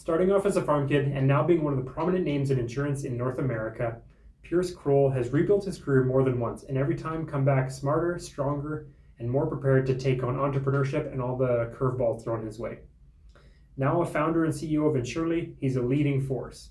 Starting off as a farm kid and now being one of the prominent names in insurance in North America, Pierce Krol has rebuilt his career more than once and every time come back smarter, stronger, and more prepared to take on entrepreneurship and all the curveballs thrown his way. Now a founder and CEO of Insurely, he's a leading force.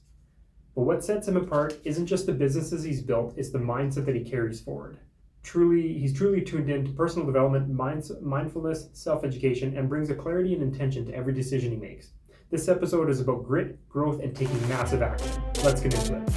But what sets him apart isn't just the businesses he's built, it's the mindset that he carries forward. He's truly tuned in to personal development, mindfulness, self-education, and brings a clarity and intention to every decision he makes. This episode is about grit, growth, and taking massive action. Let's get into it.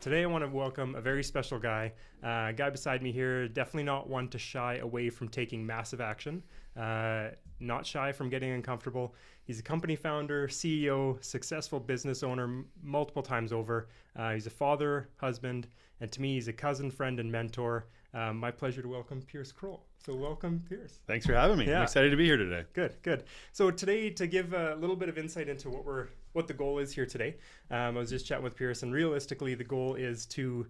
Today I want to welcome a very special guy. A guy beside me here, definitely not one to shy away from taking massive action, not shy from getting uncomfortable. He's a company founder, CEO, successful business owner multiple times over. He's a father, husband, and to me, he's a cousin, friend, and mentor. My pleasure to welcome Pierce Krol. So welcome, Pierce. Thanks for having me. Yeah. I'm excited to be here today. Good. So today, to give a little bit of insight into what the goal is here today, I was just chatting with Pierce, and realistically, the goal is to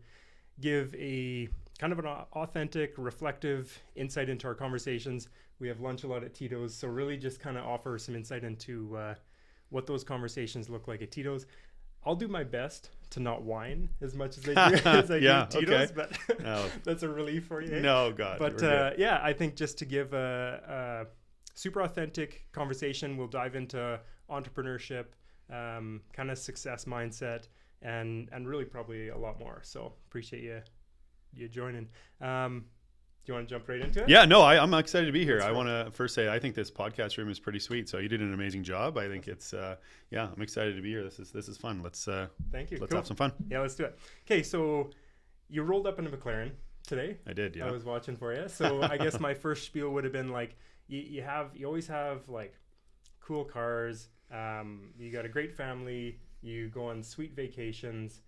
give a kind of an authentic, reflective insight into our conversations. We have lunch a lot at Tito's, so really just kind of offer some insight into what those conversations look like at Tito's. I'll do my best to not whine as much as I do at Tito's, but that's a relief for you. No, God. But I think just to give a super authentic conversation, we'll dive into entrepreneurship, kind of success mindset, and really probably a lot more. So appreciate you joining. Do you want to jump right into it? Yeah, no, I'm excited to be here. I want to first say I think this podcast room is pretty sweet. So you did an amazing job. I think it's I'm excited to be here. This is fun. Let's thank you. Let's have some fun. Yeah, let's do it. Okay, so you rolled up in a McLaren today. I did. Yeah, I was watching for you. So I guess my first spiel would have been like you always have like cool cars. You got a great family. You go on sweet vacations.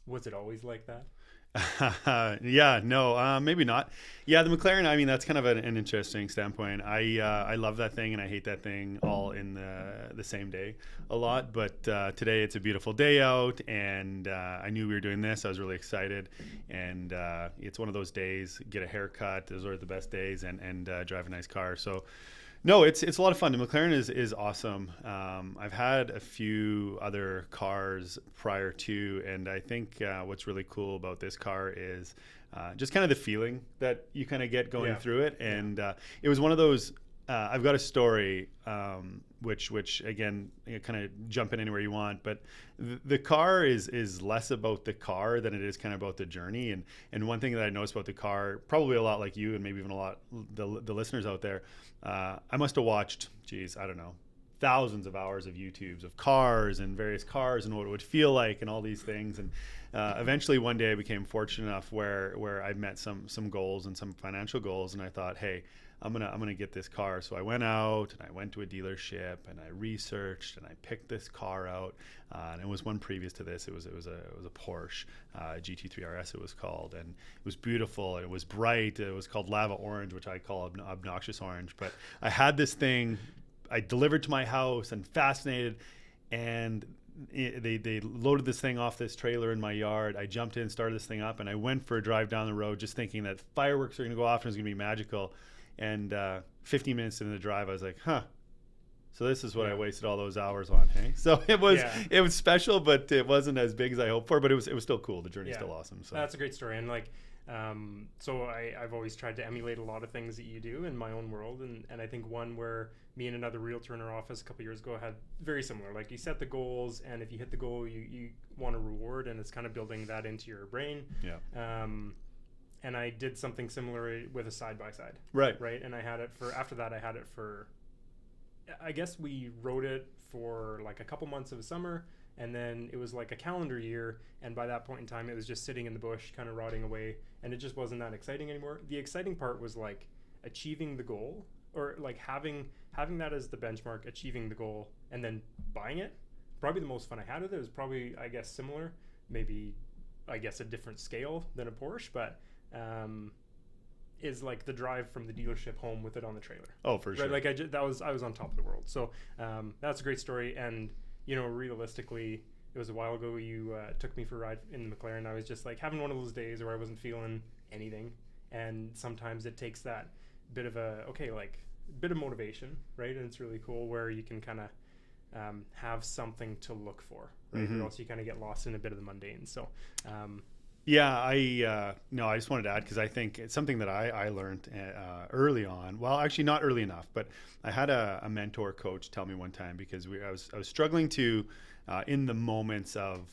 Was it always like that? Maybe not. Yeah, the McLaren, I mean, that's kind of an interesting standpoint. I love that thing and I hate that thing all in the same day a lot. But today it's a beautiful day out and I knew we were doing this. I was really excited. And it's one of those days, get a haircut. Those are the best days and drive a nice car. So no, it's a lot of fun. The McLaren is awesome. I've had a few other cars prior to, and I think what's really cool about this car is just kind of the feeling that you kind of get going through it. And it was one of those. I've got a story, which again, kind of jump in anywhere you want. But the car is less about the car than it is kind of about the journey. And one thing that I noticed about the car, probably a lot like you, and maybe even a lot the listeners out there, I must have watched, I don't know, thousands of hours of YouTubes of cars and various cars and what it would feel like and all these things. And eventually one day I became fortunate enough where I met some goals and some financial goals, and I thought, hey, I'm gonna get this car. So I went out and I went to a dealership and I researched and I picked this car out. And it was one previous to this. It was a Porsche GT3 RS. It was called, and it was beautiful. It was bright. It was called lava orange, which I call obnoxious orange. But I had this thing. I delivered to my house and fascinated, and they loaded this thing off this trailer in my yard. I jumped in, started this thing up, and I went for a drive down the road, just thinking that fireworks are going to go off and it's going to be magical. And 15 minutes into the drive, I was like, so this is what I wasted all those hours on, hey? So it was special, but it wasn't as big as I hoped for, but it was still cool. The journey's still awesome. So that's a great story. And like, so I've always tried to emulate a lot of things that you do in my own world. And I think one where me and another realtor in our office a couple years ago had very similar. Like you set the goals, and if you hit the goal, you want a reward, and it's kind of building that into your brain. Yeah. And I did something similar with a side-by-side. Right. And I had it for, I guess we rode it for like a couple months of the summer, and then it was like a calendar year. And by that point in time, it was just sitting in the bush, kind of rotting away. And it just wasn't that exciting anymore. The exciting part was like achieving the goal, or like having that as the benchmark, achieving the goal, and then buying it. Probably the most fun I had with it was probably, I guess, similar, maybe, I guess, a different scale than a Porsche, but is like the drive from the dealership home with it on the trailer. Oh, for sure. Like I was on top of the world. So that's a great story. And realistically, it was a while ago you took me for a ride in the McLaren. I was just like having one of those days where I wasn't feeling anything, And sometimes it takes that bit of bit of motivation, right? And it's really cool where you can kind of have something to look for, right? Or else you kind of get lost in a bit of the mundane. So I just wanted to add, because I think it's something that I learned early on. Well, actually not early enough, but I had a mentor coach tell me one time, because I was struggling to in the moments of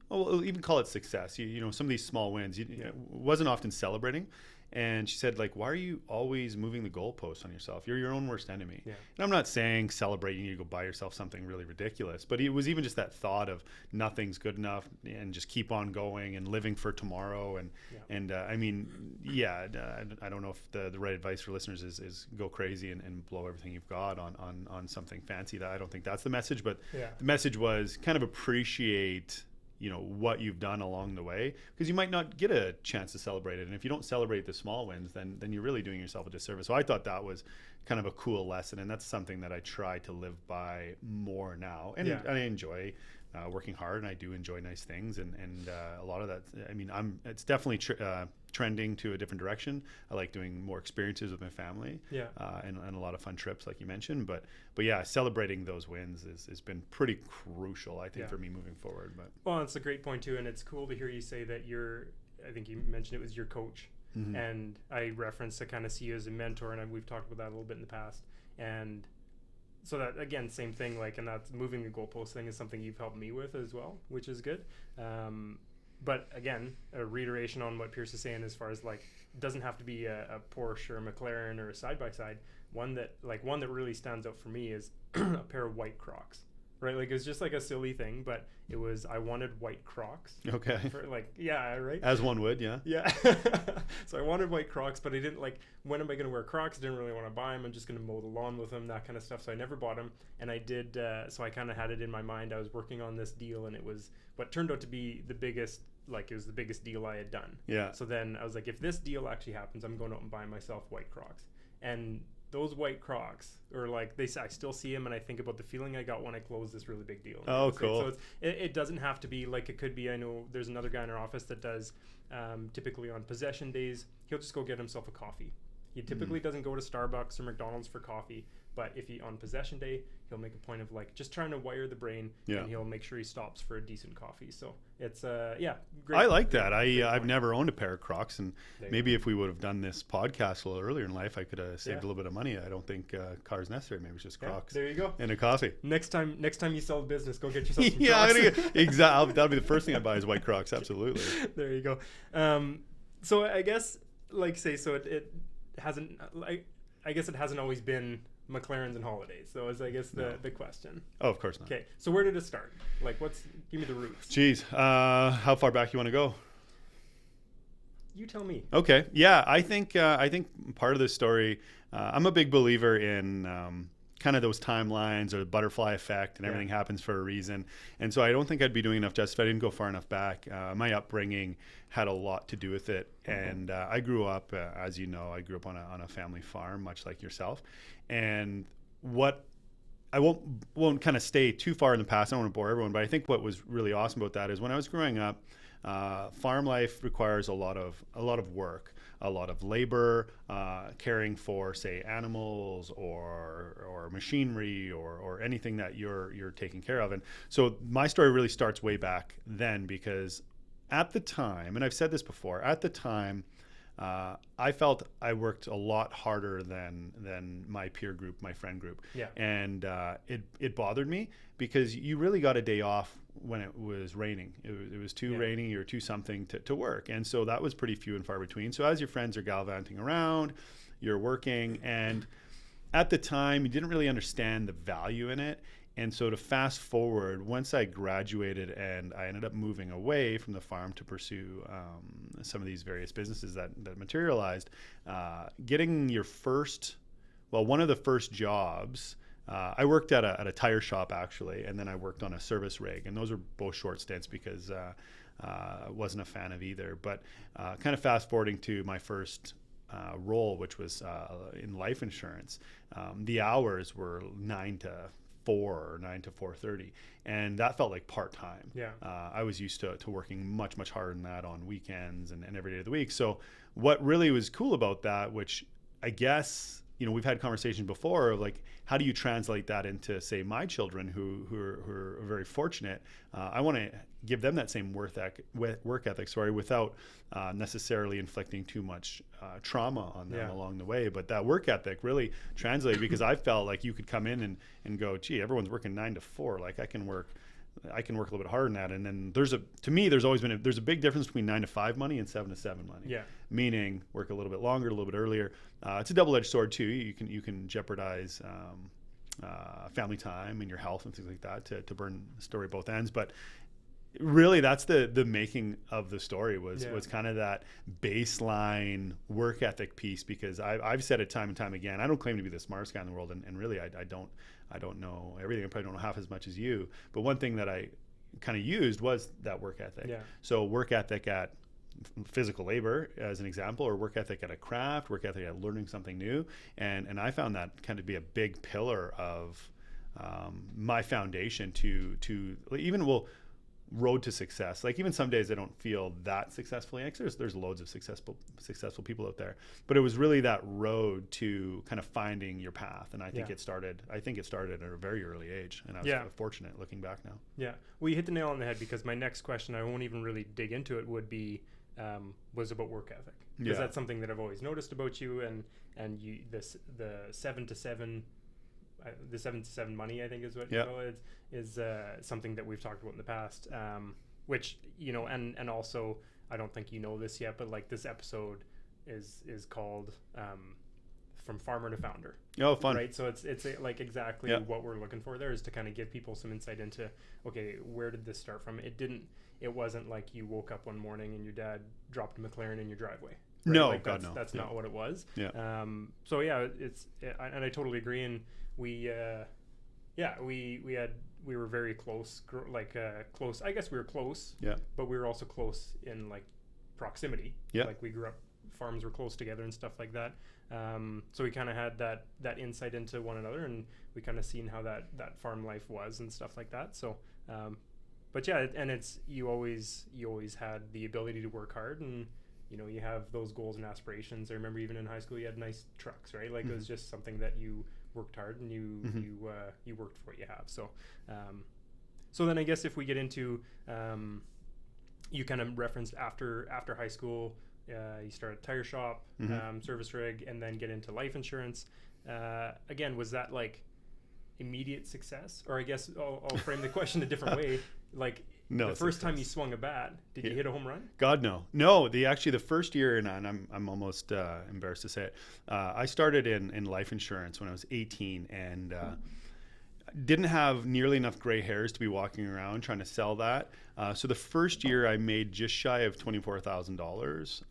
we'll even call it success. You know, some of these small wins, wasn't often celebrating. And she said, like, why are you always moving the goalpost on yourself? You're your own worst enemy. Yeah. And I'm not saying celebrate, you need to go buy yourself something really ridiculous, but it was even just that thought of nothing's good enough and just keep on going and living for tomorrow. And I mean, I don't know if the right advice for listeners is go crazy and blow everything you've got on something fancy. That I don't think that's the message, but the message was kind of appreciate what you've done along the way, because you might not get a chance to celebrate it. And if you don't celebrate the small wins, then you're really doing yourself a disservice. So I thought that was kind of a cool lesson. And that's something that I try to live by more now. And I enjoy working hard, and I do enjoy nice things. And a lot of that, I mean, it's definitely trending to a different direction. I like doing more experiences with my family, and a lot of fun trips, like you mentioned. But yeah, celebrating those wins has been pretty crucial, I think, for me moving forward. But well, it's a great point too, and it's cool to hear you say that I think you mentioned it was your coach, and I referenced to kind of see you as a mentor, and we've talked about that a little bit in the past, and so that, again, same thing, like, and that's moving the goalpost thing is something you've helped me with as well, which is good. But again, a reiteration on what Pierce is saying, as far as like, it doesn't have to be a Porsche or a McLaren or a side-by-side. One that really stands out for me is a pair of white Crocs, right? Like, it's just like a silly thing, but I wanted white Crocs. Okay. Right? As one would, yeah. Yeah. So I wanted white Crocs, but I didn't when am I going to wear Crocs? I didn't really want to buy them. I'm just going to mow the lawn with them, that kind of stuff. So I never bought them. And I did, so I kind of had it in my mind. I was working on this deal, and it was what turned out to be the biggest deal I had done. Yeah. So then I was like, if this deal actually happens, I'm going out and buying myself white Crocs. And those white Crocs, or like I still see them, and I think about the feeling I got when I closed this really big deal. Oh, cool. So it doesn't have to be like, it could be, I know there's another guy in our office that does, typically on possession days, he'll just go get himself a coffee. He typically doesn't go to Starbucks or McDonald's for coffee, but if he on possession day, he'll make a point of like just trying to wire the brain, and he'll make sure he stops for a decent coffee. So it's great. I like that. I've never owned a pair of Crocs, and maybe if we would have done this podcast a little earlier in life, I could have saved a little bit of money. I don't think cars necessary. Maybe it's just Crocs. There you go. And a coffee. Next time you sell a business, go get yourself some Crocs. Exactly. That'll be the first thing I buy is white Crocs. Absolutely. There you go. So I guess it hasn't, I guess it hasn't always been McLarens and holidays. So is, I guess, the question. Oh, of course not. Okay. So where did it start? Like, give me the roots. Jeez. How far back you want to go? You tell me. Okay. Yeah. I think part of this story, I'm a big believer in, kind of those timelines or the butterfly effect, and everything happens for a reason. And so I don't think I'd be doing enough justice if I didn't go far enough back. My upbringing had a lot to do with it. And I grew up, as you know, on a family farm, much like yourself. And what I won't kind of stay too far in the past. I don't want to bore everyone, but I think what was really awesome about that is when I was growing up, farm life requires a lot of work, a lot of labor, caring for, say, animals or machinery or anything that you're taking care of. And so my story really starts way back then, because at the time, and I've said this before, at the time, I felt I worked a lot harder than my peer group, my friend group. Yeah. And it bothered me, because you really got a day off when it was raining. It was too rainy or too something to work. And so that was pretty few and far between. So as your friends are gallivanting around, you're working. And at the time, you didn't really understand the value in it. And so to fast forward, once I graduated and I ended up moving away from the farm to pursue some of these various businesses that materialized, getting your one of the first jobs, I worked at a tire shop, actually, and then I worked on a service rig. And those were both short stints, because I wasn't a fan of either. But kind of fast forwarding to my first role, which was in life insurance, the hours were 9 to 4 or 9 to 4:30, and that felt like part-time. Yeah. I was used to working much harder than that on weekends and every day of the week. So what really was cool about that, which I guess, you know, we've had conversations before of like, how do you translate that into, say, my children who are very fortunate? I want to give them that same work ethic, without necessarily inflicting too much trauma on them along the way. But that work ethic really translated, because I felt like you could come in and go, gee, everyone's working 9 to 4. Like I can work a little bit harder than that. And then there's a big difference between 9 to 5 money and 7 to 7 money. Yeah. Meaning work a little bit longer, a little bit earlier. It's a double-edged sword too. You can jeopardize family time and your health and things like that to burn the story at both ends. But really, that's the making of the story was kind of that baseline work ethic piece, because I've said it time and time again. I don't claim to be the smartest guy in the world, and really I don't know everything. I probably don't know half as much as you. But one thing that I kind of used was that work ethic. Yeah. So work ethic at physical labor as an example, or work ethic at a craft, work ethic at learning something new. And I found that kind of be a big pillar of my foundation to even road to success. Like even some days I don't feel that successfully. There's loads of successful people out there, but it was really that road to kind of finding your path. And I think it started at a very early age, and I was fortunate looking back now. Yeah. Well, you hit the nail on the head, because my next question, I won't even really dig into it, would be was about work ethic, because that's something that I've always noticed about you, and you the 7 to 7. The 7 to 7 money, I think is what you call it, is something that we've talked about in the past, which, you know, and also, I don't think you know this yet, but like this episode is called From Farmer to Founder. Oh, fun. Right? So it's like exactly what we're looking for there, is to kind of give people some insight into, okay, where did this start from? It wasn't like you woke up one morning and your dad dropped a McLaren in your driveway. Right? No, like God, no. That's not what it was. Yeah. So yeah, and I totally agree. And we were very close, close. I guess we were close. Yeah. But we were also close in like proximity. Yeah. Like we grew up, farms were close together and stuff like that. So we kind of had that insight into one another, and we kind of seen how that farm life was and stuff like that. So, but yeah, and you always had the ability to work hard, and you know, you have those goals and aspirations. I remember even in high school you had nice trucks, right? Like it was just something that you worked hard, and you worked for what you have. So so then I guess if we get into you kind of referenced after high school, you start a tire shop, service rig, and then get into life insurance. Again, was that like immediate success? Or I guess I'll frame the question a different way. Like the first time you swung a bat, did you hit a home run? God, no. No, the first year, and I'm almost embarrassed to say it, I started in life insurance when I was 18, and didn't have nearly enough gray hairs to be walking around trying to sell that. So the first year I made just shy of $24,000.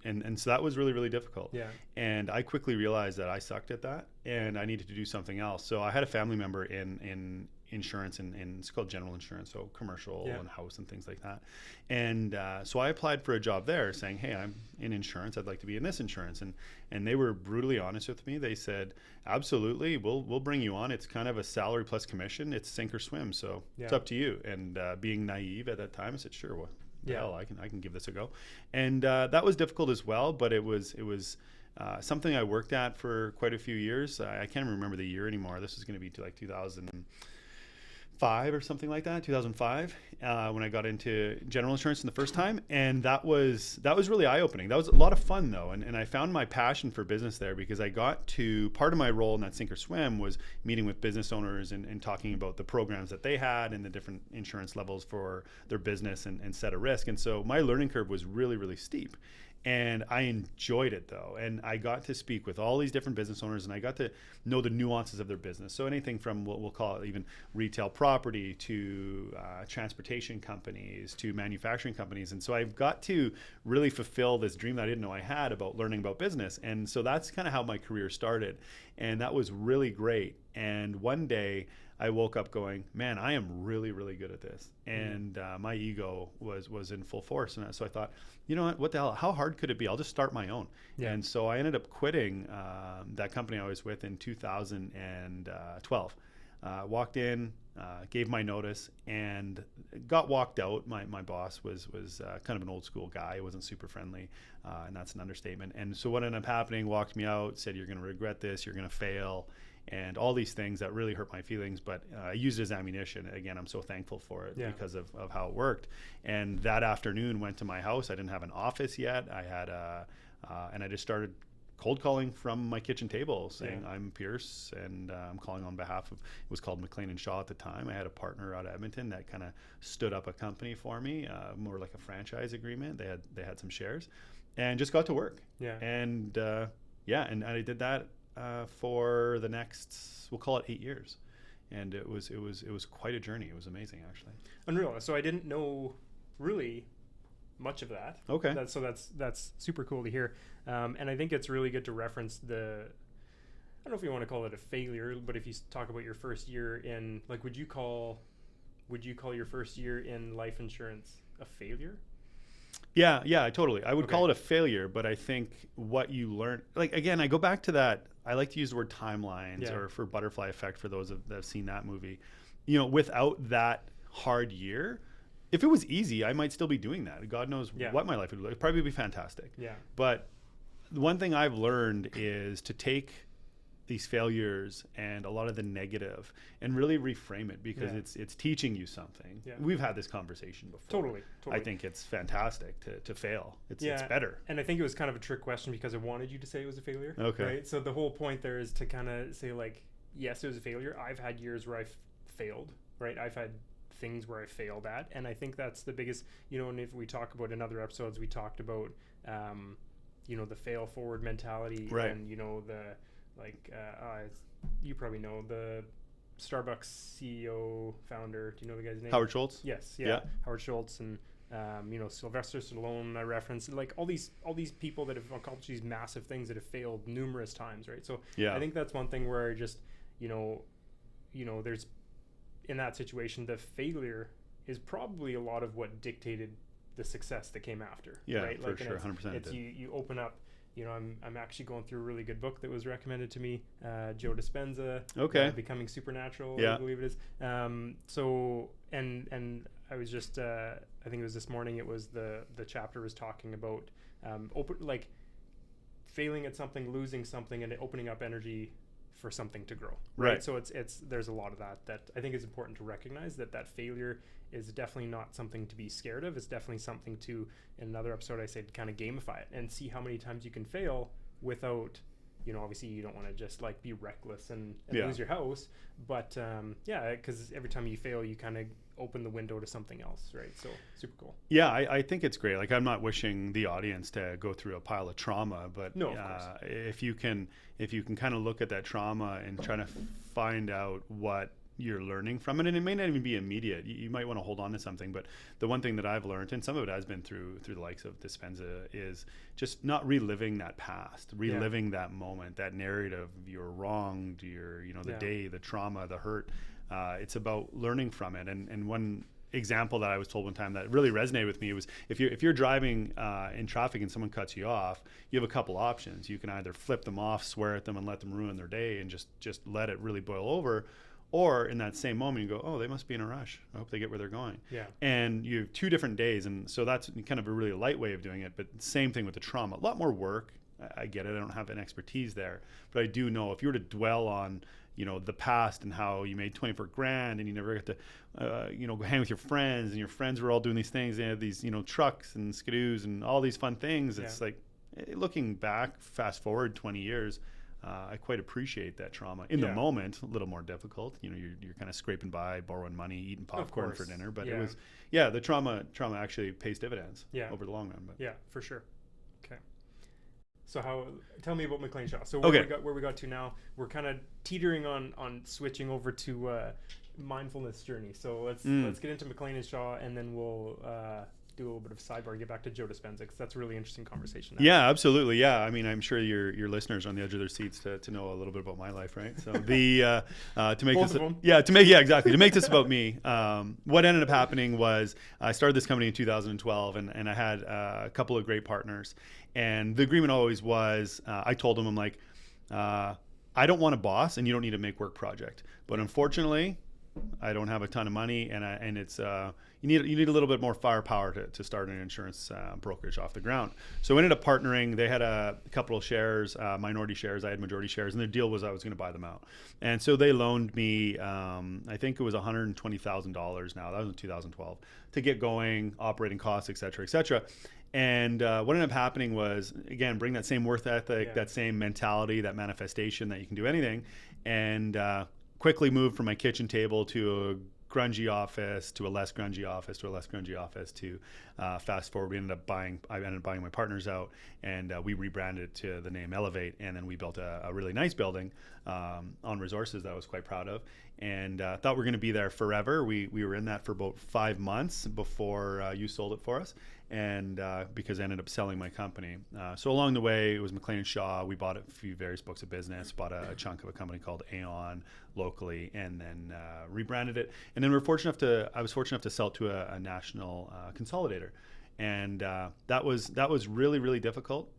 And so that was really, really difficult. Yeah. And I quickly realized that I sucked at that and I needed to do something else. So I had a family member in insurance, and it's called general insurance, so commercial and house and things like that. And so I applied for a job there saying, hey, I'm in insurance, I'd like to be in this insurance. And they were brutally honest with me. They said, absolutely, we'll bring you on. It's kind of a salary plus commission. It's sink or swim, so it's up to you. And being naive at that time, I said, sure, well, hell, I can give this a go. And that was difficult as well, but it was something I worked at for quite a few years. I can't remember the year anymore. This is going to be like 2005 or something like that, 2005, when I got into general insurance the first time. And that was really eye-opening. That was a lot of fun though. And I found my passion for business there, because I got to, part of my role in that sink or swim was meeting with business owners and talking about the programs that they had and the different insurance levels for their business and set a risk. And so my learning curve was really, really steep. And I enjoyed it though. And I got to speak with all these different business owners, and I got to know the nuances of their business. So anything from what we'll call even retail property to transportation companies to manufacturing companies. And so I've got to really fulfill this dream that I didn't know I had about learning about business. And so that's kind of how my career started. And that was really great. And one day I woke up going, man, I am really, really good at this. And my ego was in full force. And so I thought, you know what the hell, how hard could it be? I'll just start my own. Yeah. And so I ended up quitting that company I was with in 2012. Walked in, gave my notice, and got walked out. My boss was kind of an old school guy. He wasn't super friendly, and that's an understatement. And so what ended up happening, walked me out, said, "You're going to regret this, you're going to fail," and all these things that really hurt my feelings, but I used it as ammunition. Again, I'm so thankful for it because of how it worked. And that afternoon went to my house. I didn't have an office yet. I had and I just started cold calling from my kitchen table saying, "I'm Pierce, and I'm calling on behalf of," it was called McLean and Shaw at the time. I had a partner out of Edmonton that kind of stood up a company for me, more like a franchise agreement. They had some shares, and just got to work. And and I did that for the next, we'll call it 8 years. And it was quite a journey. It was amazing, actually. Unreal. So I didn't know really much of that. Okay. That's super cool to hear. And I think it's really good to reference I don't know if you want to call it a failure, but if you talk about your first year in, like, would you call your first year in life insurance a failure? Yeah, totally. I would call it a failure, but I think what you learn, like, again, I go back to that. I like to use the word timelines or for butterfly effect for those that have seen that movie. Without that hard year, if it was easy, I might still be doing that. God knows what my life would look like. It'd probably be fantastic. Yeah. But the one thing I've learned is to take these failures and a lot of the negative and really reframe it, because it's teaching you something. We've had this conversation before. Totally. I think it's fantastic to fail. It's better. And I think it was kind of a trick question because I wanted you to say it was a failure. Okay. Right? So the whole point there is to kind of say, like, yes, it was a failure. I've had years where I've failed, right? I've had things where I failed at, and I think that's the biggest, and if we talk about in other episodes, we talked about the fail forward mentality, right? And you probably know the Starbucks CEO founder. Do you know the guy's name? Howard Schultz. Yes, Howard Schultz, and Sylvester Stallone. I referenced, like, all these people that have accomplished these massive things that have failed numerous times, right? So I think that's one thing where just there's, in that situation, the failure is probably a lot of what dictated the success that came after. Yeah, right? for sure, 100%. It's you open up. I'm actually going through a really good book that was recommended to me, Joe Dispenza. Becoming Supernatural, I believe it is. So and I was just I think it was this morning. It was the chapter was talking about failing at something, losing something, and opening up energy for something to grow. Right. So it's there's a lot of that I think is important to recognize, that failure is definitely not something to be scared of. It's definitely something to, in another episode I said, kind of gamify it and see how many times you can fail without, obviously you don't want to just like be reckless and lose your house, but because every time you fail you kind of open the window to something else, right? So super cool. I think it's great. Like, I'm not wishing the audience to go through a pile of trauma, but no, of course. if you can kind of look at that trauma and try to find out what you're learning from it, and it may not even be immediate. You might want to hold on to something, but the one thing that I've learned, and some of it has been through the likes of Dispenza, is just not reliving that past, reliving that moment, that narrative. You're wronged, the day, the trauma, the hurt. It's about learning from it. And one example that I was told one time that really resonated with me was, if you're driving in traffic and someone cuts you off, you have a couple options. You can either flip them off, swear at them, and let them ruin their day, and just let it really boil over. Or in that same moment, you go, oh, they must be in a rush. I hope they get where they're going. Yeah. And you have 2 different days. And so that's kind of a really light way of doing it. But same thing with the trauma. A lot more work. I get it. I don't have an expertise there. But I do know if you were to dwell on, the past and how you made 24 grand and you never got to, go hang with your friends, and your friends were all doing these things. They had these, trucks and skidoos and all these fun things. It's like, looking back, fast forward 20 years, I quite appreciate that trauma. In the moment, a little more difficult. You're kind of scraping by, borrowing money, eating popcorn for dinner. But it was, the trauma actually pays dividends over the long run. But yeah, for sure. Okay. So tell me about McLean Shaw. So where we got to now, we're kind of teetering on switching over to mindfulness journey. So let's get into McLean and Shaw, and then we'll do a little bit of sidebar, get back to Joe Dispenza, because that's a really interesting conversation now. Yeah, absolutely. Yeah, I mean, I'm sure your listeners are on the edge of their seats to know a little bit about my life, right? So to make this about me, what ended up happening was I started this company in 2012, and I had a couple of great partners, and the agreement always was, I told them, I'm like, I don't want a boss, and you don't need a make work project. But unfortunately, I don't have a ton of money, and it's you need a little bit more firepower to start an insurance brokerage off the ground. So we ended up partnering. They had a couple of shares, minority shares. I had majority shares, and the deal was I was going to buy them out. And so they loaned me, I think it was $120,000 now. That was in 2012 to get going, operating costs, et cetera, et cetera. And what ended up happening was, again, bring that same worth ethic, that same mentality, that manifestation that you can do anything, and quickly moved from my kitchen table to a grungy office, to a less grungy office, to a less grungy office, to fast forward. I ended up buying my partners out, and we rebranded it to the name Elevate, and then we built a really nice building on resources that I was quite proud of, and thought we were going to be there forever. We were in that for about 5 months before you sold it for us, and because I ended up selling my company. So along the way, it was McLean & Shaw. We bought a few various books of business, bought a chunk of a company called Aon locally, and then rebranded it. And then I was fortunate enough to sell it to a national consolidator. And that was really, really difficult.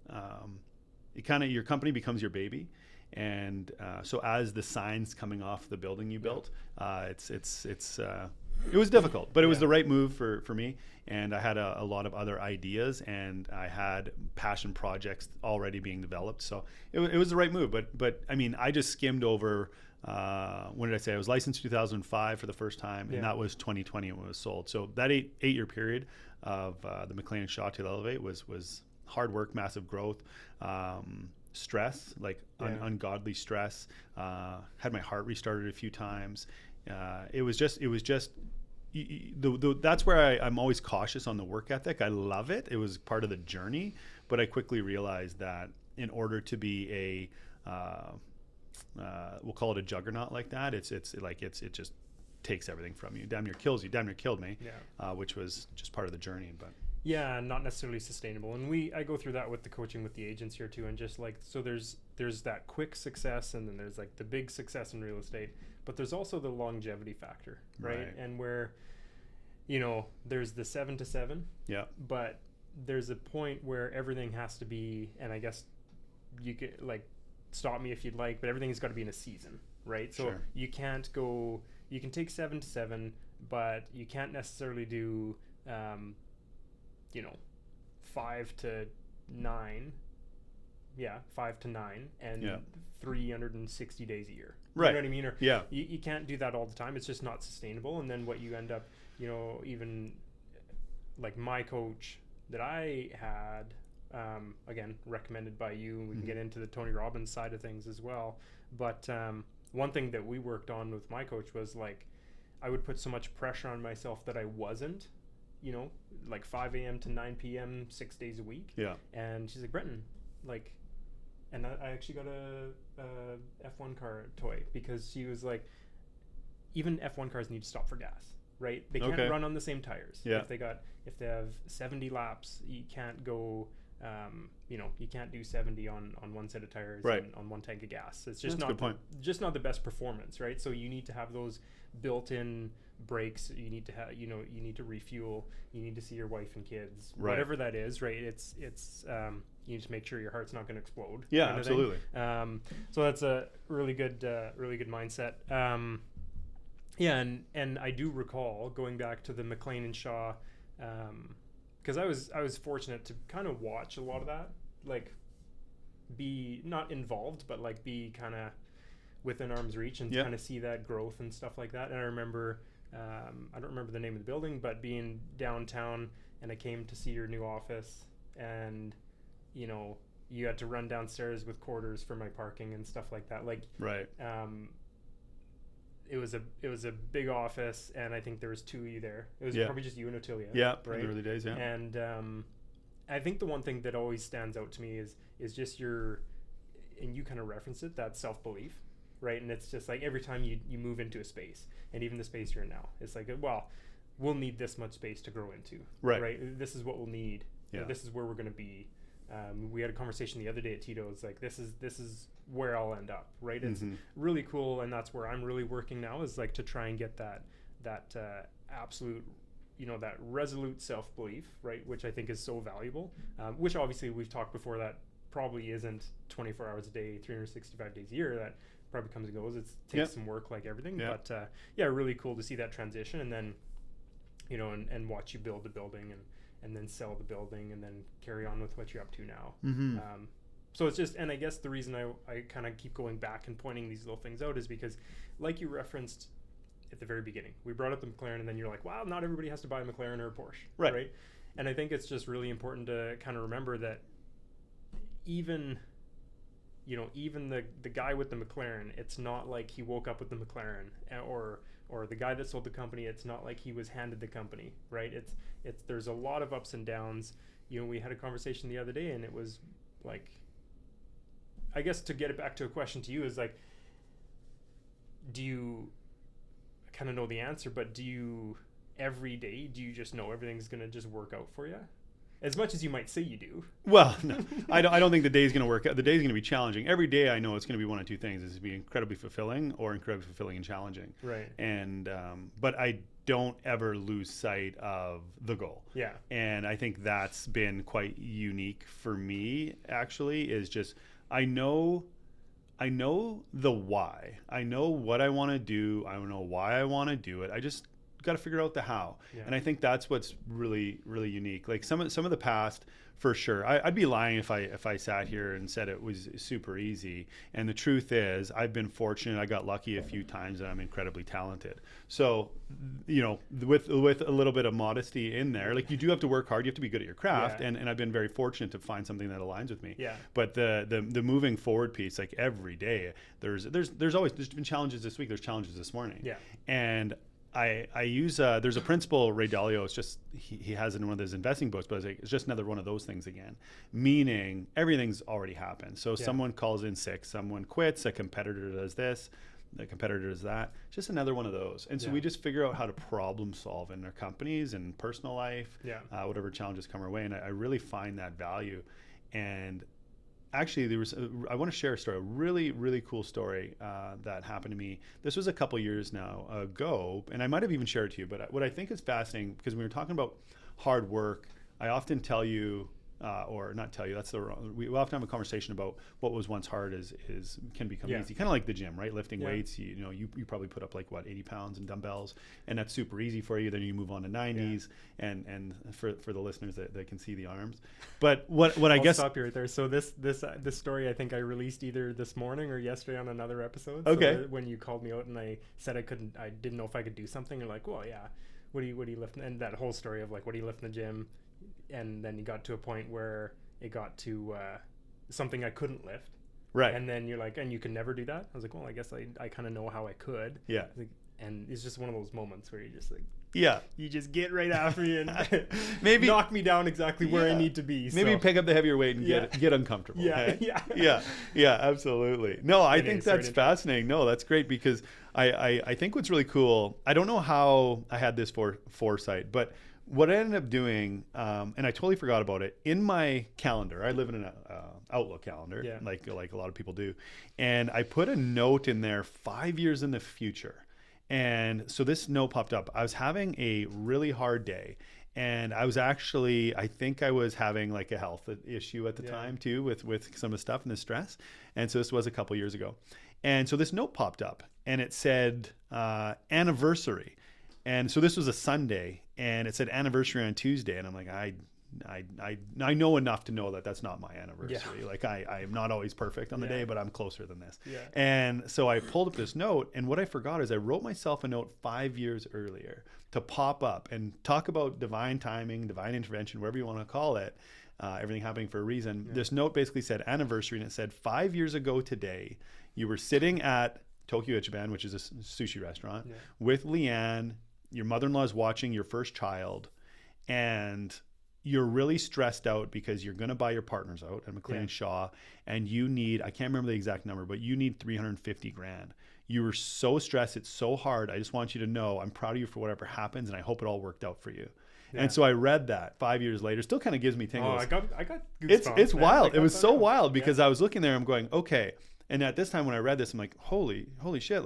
Your company becomes your baby. And so as the signs coming off the building you built, it was difficult, but it was the right move for me. And I had a lot of other ideas, and I had passion projects already being developed. So it was the right move. But I mean, I just skimmed over, when did I say? I was licensed 2005 for the first time, and that was 2020 when it was sold. So that eight-year period of the McLean & Shaw to Elevate was hard work, massive growth, stress, like ungodly stress. Had my heart restarted a few times. It was just that's where I'm always cautious on the work ethic. I love it. It was part of the journey, but I quickly realized that in order to be we'll call it a juggernaut like that, it just takes everything from you. Damn near kills you. Damn near killed me. Which was just part of the journey, but. Yeah, not necessarily sustainable. And I go through that with the coaching with the agents here too. And just like, so there's that quick success, and then there's like the big success in real estate, but there's also the longevity factor, right? And where, there's the 7 to 7. Yeah. But there's a point where everything has to be, and I guess you could stop me if you'd like, but everything's got to be in a season, right? So you can take 7 to 7, but you can't necessarily do, 5 to 9. Yeah, 5 to 9 and 360 days a year. Right. You know what I mean? Or you can't do that all the time. It's just not sustainable. And then what you end up, even like my coach that I had, again, recommended by you, and we can get into the Tony Robbins side of things as well. But one thing that we worked on with my coach was I would put so much pressure on myself that I wasn't, 5 a.m. to 9 p.m. 6 days a week. Yeah. And she's like, Brenton, and I actually got a F1 car toy, because she was like, even F1 cars need to stop for gas, right? They can't run on the same tires. Yeah. If they have 70 laps, you can't go, you can't do 70 on one set of tires on one tank of gas. It's just not the best performance, right? So you need to have those built-in brakes. You need to have, you need to refuel. You need to see your wife and kids, whatever that is, right? It's you need to make sure your heart's not going to explode. Yeah, absolutely. So that's a really good mindset. And I do recall going back to the McLean & Shaw, because I was fortunate to kind of watch a lot of that, be not involved, but be kind of within arm's reach, and kind of see that growth and stuff like that. And I remember, I don't remember the name of the building, but being downtown, and I came to see your new office, and you had to run downstairs with quarters for my parking and stuff like that. It was a big office, and I think there was 2 of you there. It was probably just you and Otilia. Yeah, right? In the early days, yeah. And I think the one thing that always stands out to me is just and you kind of referenced it, that self-belief, right? And it's just every time you move into a space, and even the space you're in now, it's we'll need this much space to grow into, right? This is what we'll need. Yeah. This is where we're going to be. We had a conversation the other day at Tito. It's this is where I'll end up, right? It's really cool, and that's where I'm really working now, is to try and get that absolute, that resolute self-belief, right? Which I think is so valuable. Which obviously we've talked before, that probably isn't 24 hours a day, 365 days a year. That probably comes and goes. It takes some work like everything. But really cool to see that transition, and then, and watch you build the building and then sell the building and then carry on with what you're up to now. Mm-hmm. So it's just, and I guess the reason I kind of keep going back and pointing these little things out is because, like you referenced at the very beginning, we brought up the McLaren, and then you're like, wow, not everybody has to buy a McLaren or a Porsche. Right? And I think it's just really important to kind of remember that even the guy with the McLaren, it's not like he woke up with the McLaren, or the guy that sold the company, it's not like he was handed the company, right? It's there's a lot of ups and downs. We had a conversation the other day, and it was like, I guess to get it back to a question to you is like, do you, I kind of know the answer, but every day, do you just know everything's going to just work out for you? As much as you might say you do. Well, no, I don't think the day's going to work out. The day's going to be challenging. Every day I know it's going to be one of two things. It's going to be incredibly fulfilling or incredibly fulfilling and challenging. Right. And, but I don't ever lose sight of the goal. Yeah. And I think that's been quite unique for me, actually, is just, I know the why. I know what I want to do. I know why I want to do it. I just got to figure out the how. Yeah. And I think that's what's really, really unique. Like some of the past, for sure. I'd be lying if I sat here and said it was super easy. And the truth is, I've been fortunate. I got lucky a few times, and I'm incredibly talented. So, with a little bit of modesty in there, like, you do have to work hard. You have to be good at your craft. Yeah. And I've been very fortunate to find something that aligns with me. Yeah. But the moving forward piece, like every day, there's been challenges this week. There's challenges this morning. Yeah. And I use there's a principle, Ray Dalio, it's just he has in one of his investing books, but it's just another one of those things again, meaning everything's already happened. So someone calls in sick, someone quits, a competitor does this, the competitor does that, just another one of those. And so we just figure out how to problem solve in our companies and personal life, whatever challenges come our way. And I really find that value. And actually, I want to share a story, a really, really cool story that happened to me. This was a couple years now ago, and I might have even shared it to you. But what I think is fascinating, because when we were talking about hard work, I often tell you, or not tell you, that's the wrong. We often have a conversation about what was once hard can become easy. Kind of like the gym, right? Lifting weights. You probably put up 80 pounds in dumbbells, and that's super easy for you. Then you move on to 90s, and for the listeners that can see the arms. But what I guess, I'll stop you right there. So this story, I think I released either this morning or yesterday on another episode. Okay. So when you called me out and I said I didn't know if I could do something, you're like, well, yeah. What do you lifting? And that whole story of what do you lift in the gym? And then you got to a point where it got to something I couldn't lift. Right. And then you're like, and you can never do that? I was like, well, I guess I kind of know how I could. Yeah. And it's just one of those moments where you're just like, yeah, you just get right after me and maybe knock me down exactly where I need to be. Maybe pick up the heavier weight and get uncomfortable. Yeah. Hey? Yeah, absolutely. No, I think that's fascinating. No, that's great, because I think what's really cool, I don't know how I had this foresight, but what I ended up doing, and I totally forgot about it, in my calendar, I live in an Outlook calendar, like a lot of people do, and I put a note in there 5 years in the future. And so this note popped up. I was having a really hard day, and I was actually, I think I was having a health issue at the time too, with some of the stuff and the stress. And so this was a couple years ago. And so this note popped up, and it said anniversary. And so this was a Sunday, and it said anniversary on Tuesday. And I'm like, I know enough to know that that's not my anniversary. Yeah. I am not always perfect on the day, but I'm closer than this. Yeah. And so I pulled up this note, and what I forgot is I wrote myself a note 5 years earlier to pop up and talk about divine timing, divine intervention, whatever you want to call it, everything happening for a reason. Yeah. This note basically said anniversary, and it said 5 years ago today, you were sitting at Tokyo Ichiban, which is a sushi restaurant, with Leanne. Your mother-in-law is watching your first child, and you're really stressed out because you're going to buy your partners out at McLean Shaw, and you need, I can't remember the exact number, but you need $350,000. You were so stressed. It's so hard. I just want you to know I'm proud of you for whatever happens, and I hope it all worked out for you. Yeah. And so I read that 5 years later. Still kind of gives me tingles. Oh, I got goosebumps. It's wild. It was so wild because I was looking there, I'm going, okay. And at this time when I read this, I'm like, holy shit.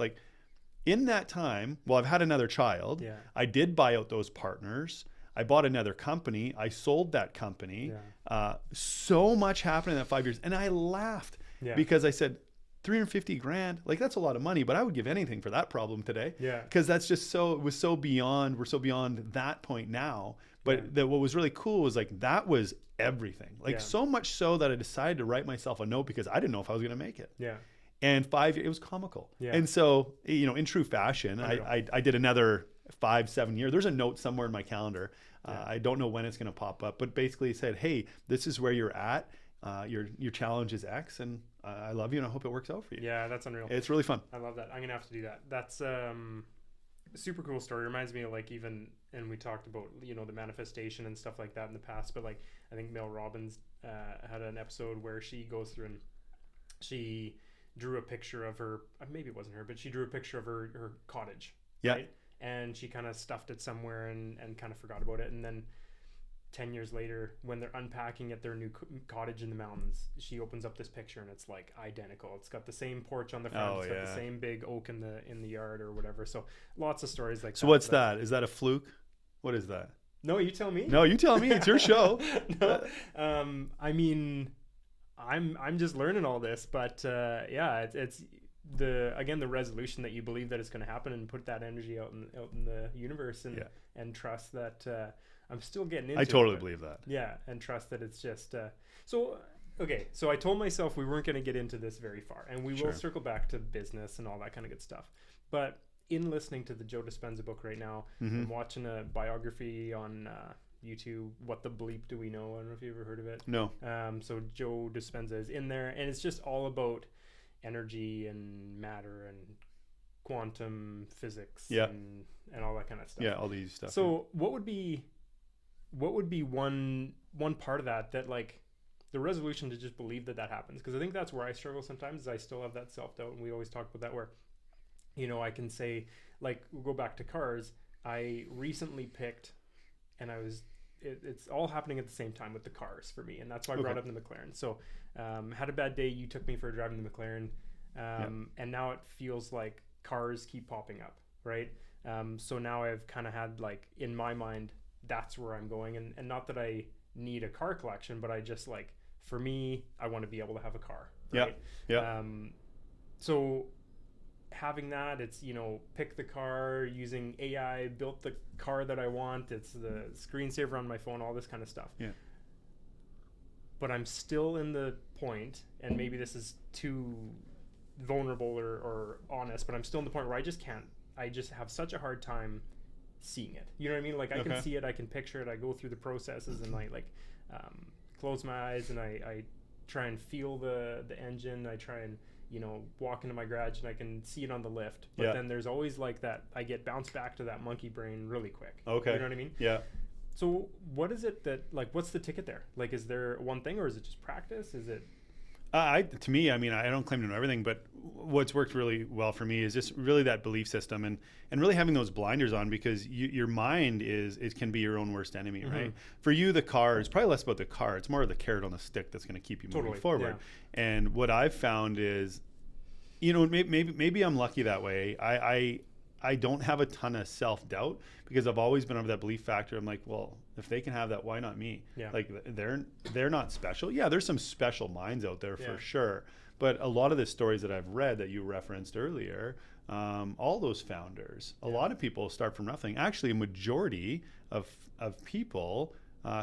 In that time, well, I've had another child. Yeah. I did buy out those partners. I bought another company. I sold that company. Yeah. So much happened in that 5 years. And I laughed because I said, 350 grand, like that's a lot of money, but I would give anything for that problem today. Yeah. Because that's just we're so beyond that point now. But what was really cool was like, that was everything. Like so much so that I decided to write myself a note because I didn't know if I was going to make it. Yeah. And 5 years, it was comical. Yeah. And so, in true fashion, I did another 5-7 years. There's a note somewhere in my calendar. I don't know when it's going to pop up, but basically it said, hey, this is where you're at. Your challenge is X, and I love you, and I hope it works out for you. Yeah, that's unreal. It's really fun. I love that. I'm gonna have to do that. That's a super cool story. Reminds me of like even, and we talked about the manifestation and stuff like that in the past. But like I think Mel Robbins had an episode where she goes through and she drew a picture of her. Maybe it wasn't her, but she drew a picture of her cottage. Yeah. Right? And she kind of stuffed it somewhere and kind of forgot about it, and then 10 years later, when they're unpacking at their new cottage in the mountains, she opens up this picture and it's like identical. It's got the same porch on the front. It's got the same big oak in the yard or whatever. So lots of stories like that. So what's that? Is that a fluke? What is that? No, you tell me. No, you tell me. It's your show. No, I mean, I'm just learning all this, but it's the resolution that you believe that it's going to happen and put that energy out in the universe and trust that. I'm still getting into it. I totally believe that. Yeah, and trust that it's just... So I told myself we weren't going to get into this very far, and we will circle back to business and all that kind of good stuff. But in listening to the Joe Dispenza book right now, I'm watching a biography on YouTube, What the Bleep Do We Know? I don't know if you ever heard of it. No. So Joe Dispenza is in there, and it's just all about energy and matter and quantum physics and all that kind of stuff. Yeah, all these stuff. So what would be one part of that like the resolution to just believe that happens? Because I think that's where I struggle sometimes, is I still have that self-doubt, and we always talk about that, where I can say, like, we'll go back to cars. I recently picked, and it's all happening at the same time with the cars for me, and that's why I brought up the McLaren. So had a bad day, you took me for a drive in the McLaren, and now it feels like cars keep popping up, right? So now I've kind of had, like, in my mind, that's where I'm going, and not that I need a car collection, but I just, like, for me, I want to be able to have a car, right? So having that, it's pick the car, using AI, built the car that I want, it's the screensaver on my phone, all this kind of stuff. But I'm still in the point, and maybe this is too vulnerable or honest, but I'm still in the point where I just have such a hard time seeing it. You know what I mean? Like, I can see it, I can picture it, I go through the processes, and I close my eyes and I try and feel the engine. I try and walk into my garage and I can see it on the lift, but then there's always like that, I get bounced back to that monkey brain really quick. You know what I mean? So what is it that, like, what's the ticket there? Like, is there one thing, or is it just practice? Is it to me, I mean, I don't claim to know everything, but what's worked really well for me is just really that belief system and really having those blinders on, because your mind can be your own worst enemy, right? For you, the car is probably less about the car. It's more of the carrot on the stick that's going to keep you moving forward. And what I've found is, maybe I'm lucky that way. I don't have a ton of self-doubt because I've always been under that belief factor. I'm like, well, if they can have that, why not me? Like, they're not special. Yeah, there's some special minds out there for sure. But a lot of the stories that I've read that you referenced earlier, all those founders, a lot of people start from nothing. Actually, a majority of people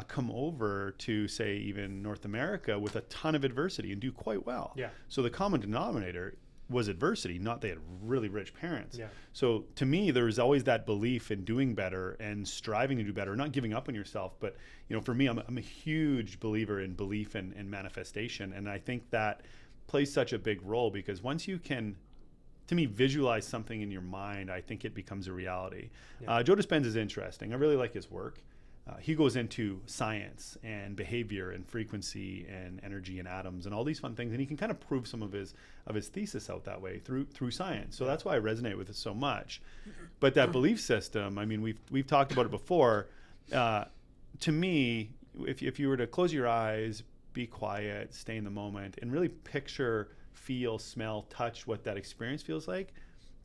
come over to, say, even North America with a ton of adversity and do quite well. So the common denominator was adversity, not they had really rich parents. So to me, there's always that belief in doing better and striving to do better, not giving up on yourself. But for me, I'm a huge believer in belief and manifestation, and I think that plays such a big role, because once you can, to me, visualize something in your mind, I think it becomes a reality. Joe Dispenza is interesting. I really like his work. He goes into science and behavior and frequency and energy and atoms and all these fun things, and he can kind of prove some of his thesis out that way through science. So that's why I resonate with it so much. But that belief system, I mean, we've talked about it before. To me, if you were to close your eyes, be quiet, stay in the moment, and really picture, feel, smell, touch what that experience feels like,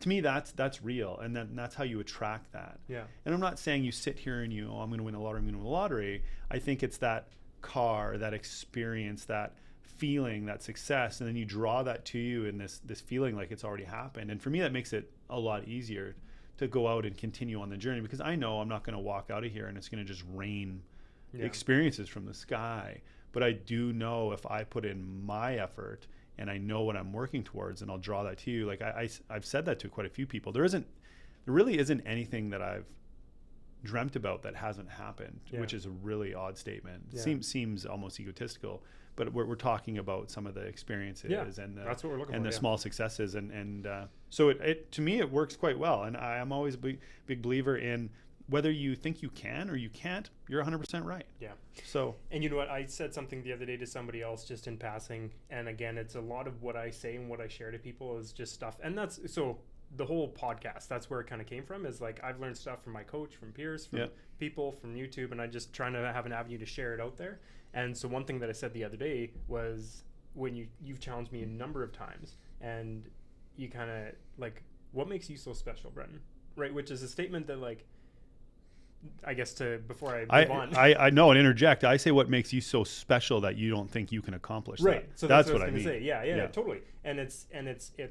to me, that's real, and that's how you attract that. Yeah. And I'm not saying you sit here and I'm going to win the lottery. I'm going to win the lottery. I think it's that car, that experience, that feeling, that success, and then you draw that to you in this feeling like it's already happened. And for me, that makes it a lot easier to go out and continue on the journey, because I know I'm not going to walk out of here and it's going to just rain experiences from the sky. But I do know if I put in my effort and I know what I'm working towards, and I'll draw that to you. Like I've said that to quite a few people. There really isn't anything that I've dreamt about that hasn't happened, which is a really odd statement. Seems almost egotistical, but we're talking about some of the experiences and that's what we're looking and for, the small successes, and so it to me it works quite well. And I'm always a big believer in, whether you think you can or you can't, you're 100% right. Yeah. So, and you know what? I said something the other day to somebody else just in passing. And again, it's a lot of what I say and what I share to people is just stuff. And that's, so the whole podcast, that's where it kind of came from, is like, I've learned stuff from my coach, from Pierce, from people, from YouTube, and I just trying to have an avenue to share it out there. And so one thing that I said the other day was, when you've challenged me a number of times, and you kind of like, what makes you so special, Brenton? Right. Which is a statement that, like, I guess before I move on. I know, and interject. I say, what makes you so special that you don't think you can accomplish that? Right. So that's what I mean. Say. Yeah, totally. And it's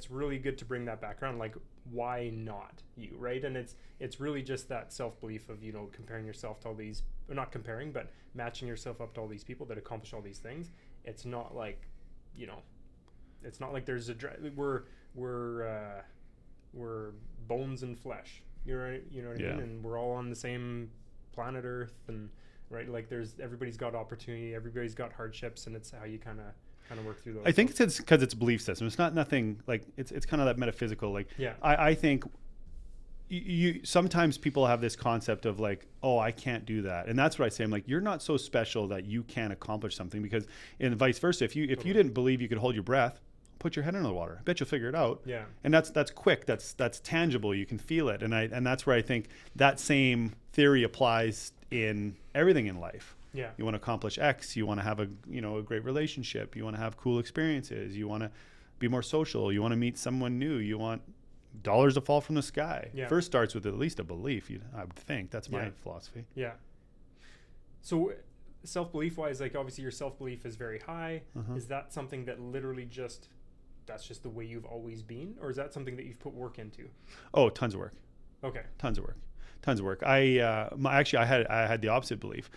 really good to bring that background. Like, why not you, right? And it's really just that self-belief of, comparing yourself to all these, or not comparing, but matching yourself up to all these people that accomplish all these things. It's not like, it's not like there's we're bones and flesh. You know what I mean? And we're all on the same planet Earth, and right, like everybody's got opportunity, everybody's got hardships, and it's how you kind of work through those. I think it's because it's belief system. It's not nothing like it's kind of that metaphysical. Like I think you sometimes people have this concept of like, oh, I can't do that, and that's what I say. I'm like, you're not so special that you can't accomplish something, because and vice versa. If you didn't believe you could hold your breath, put your head under the water. I bet you'll figure it out. Yeah. And that's quick. That's tangible. You can feel it. And that's where I think that same theory applies in everything in life. Yeah. You want to accomplish X. You want to have a great relationship. You want to have cool experiences. You want to be more social. You want to meet someone new. You want dollars to fall from the sky. Yeah. First starts with at least a belief. I would think that's my philosophy. Yeah. So self-belief wise, like obviously your self-belief is very high. Is that something that literally that's just the way you've always been, or is that something that you've put work into? Oh, tons of work. Okay. Tons of work. I had the opposite belief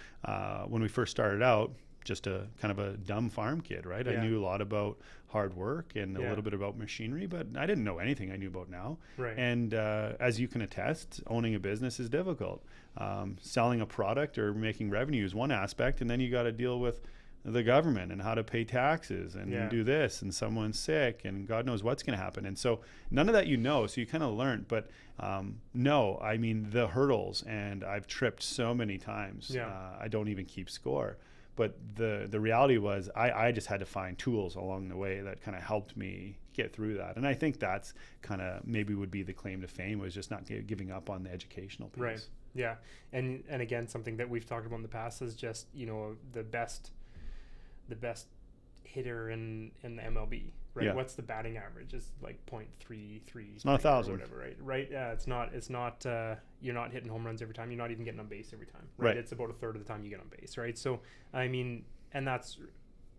when we first started out. Just a kind of a dumb farm kid, right? Yeah. I knew a lot about hard work and a little bit about machinery, but I didn't know anything I knew about now. Right. And as you can attest, owning a business is difficult. Selling a product or making revenue is one aspect, and then you got to deal with the government and how to pay taxes and do this, and someone's sick and God knows what's going to happen. And so none of that so you kind of learn. But no, I mean, the hurdles, and I've tripped so many times. I don't even keep score. But the reality was I just had to find tools along the way that kind of helped me get through that. And I think that's kind of maybe would be the claim to fame, was just not giving up on the educational piece. Right. Yeah. And again, something that we've talked about in the past is just, the best hitter in the MLB, right? Yeah. What's the batting average? It's like .33. It's not 1,000, whatever, right? Yeah, it's not. You're not hitting home runs every time. You're not even getting on base every time, right? It's about a third of the time you get on base, right? So I mean, and that's,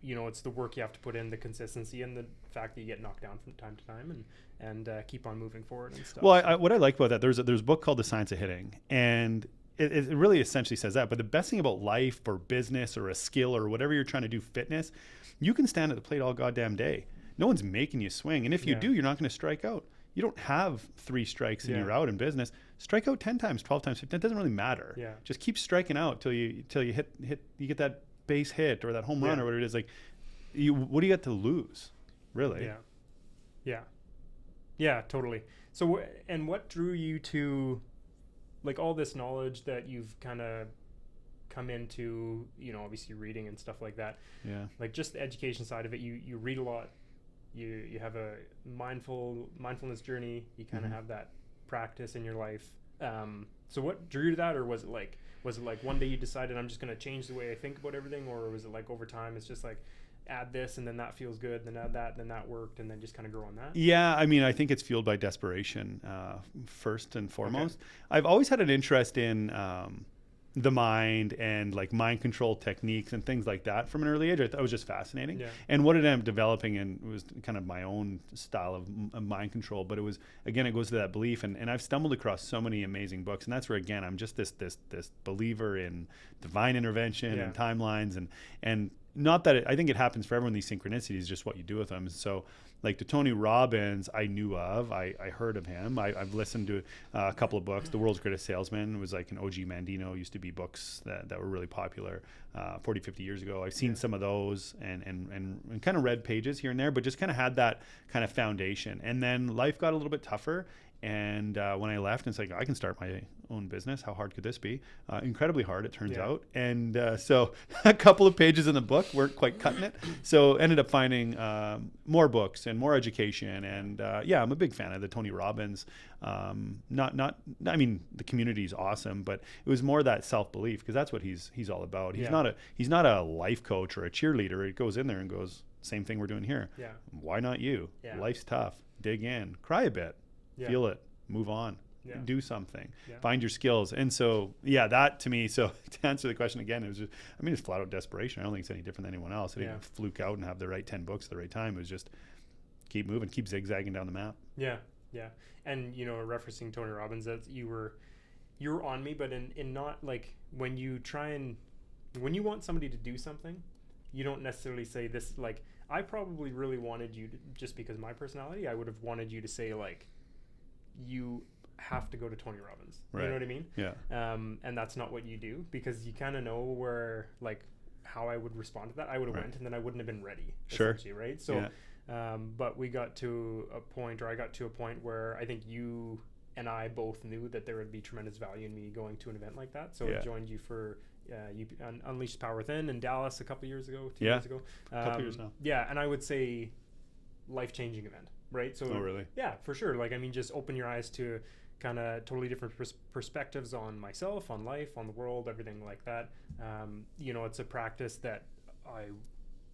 it's the work you have to put in, the consistency, and the fact that you get knocked down from time to time, and keep on moving forward and stuff. Well, what I like about that, there's a book called The Science of Hitting, and it really essentially says that. But the best thing about life or business or a skill or whatever you're trying to do, fitness, you can stand at the plate all goddamn day. No one's making you swing. And if you do, you're not going to strike out. You don't have 3 strikes and you're out in business. Strike out 10 times, 12 times, 15. It doesn't really matter. Yeah. Just keep striking out till you hit you get that base hit or that home run or whatever it is. Like, what do you got to lose, really? Yeah, totally. So, and what drew you to, like, all this knowledge that you've kind of come into, obviously reading and stuff like that. Yeah. Like, just the education side of it, you read a lot. You have a mindfulness journey. You kind of have that practice in your life. So what drew you to that, or was it like one day you decided, I'm just going to change the way I think about everything, or was it like over time it's just like, add this and then that feels good, then add that, and then that worked, and then just kind of grow on that? Yeah, I mean, I think it's fueled by desperation, first and foremost. I've always had an interest in the mind and like mind control techniques and things like that from an early age. I thought it was just fascinating. Yeah. And what it ended up developing and was kind of my own style of mind control. But it was, again, it goes to that belief. And I've stumbled across so many amazing books. And that's where, again, I'm just this believer in divine intervention and timelines. And not that I think it happens for everyone, these synchronicities, just what you do with them. So like the Tony Robbins I knew of, I heard of him. I've listened to a couple of books. The World's Greatest Salesman was like an OG Mandino, used to be books that were really popular 40, 50 years ago. I've seen some of those and kind of read pages here and there, but just kind of had that kind of foundation. And then life got a little bit tougher. And when I left, it's like, I can start my own business. How hard could this be? Incredibly hard, it turns out. And so a couple of pages in the book weren't quite cutting it. So ended up finding more books and more education. And I'm a big fan of the Tony Robbins. I mean, the community is awesome, but it was more that self-belief, because that's what he's all about. He's not a life coach or a cheerleader. He goes in there and goes, same thing we're doing here. Yeah. Why not you? Yeah. Life's tough. Dig in. Cry a bit. Yeah. Feel it, move on, do something, find your skills. And so, that to me, so to answer the question again, it was just, it's flat out desperation. I don't think it's any different than anyone else. I didn't fluke out and have the right 10 books at the right time. It was just keep moving, keep zigzagging down the map. Yeah. Yeah. And, referencing Tony Robbins, that you were on me, but in not like when you want somebody to do something, you don't necessarily say this, like, I probably really wanted you to, just because of my personality, I would have wanted you to say like, you have to go to Tony Robbins. Right. You know what I mean? Yeah. And that's not what you do, because you kind of know where, like, how I would respond to that. I would have went and then I wouldn't have been ready. Sure. Right. So, but we got to a point, or I got to a point where I think you and I both knew that there would be tremendous value in me going to an event like that. So I joined you for you Unleashed Power Within in Dallas a couple years ago, 2 years ago. A couple years now. Yeah. And I would say life-changing event. Right. So, really? Yeah, for sure. Like, just open your eyes to kind of totally different perspectives on myself, on life, on the world, everything like that. It's a practice that I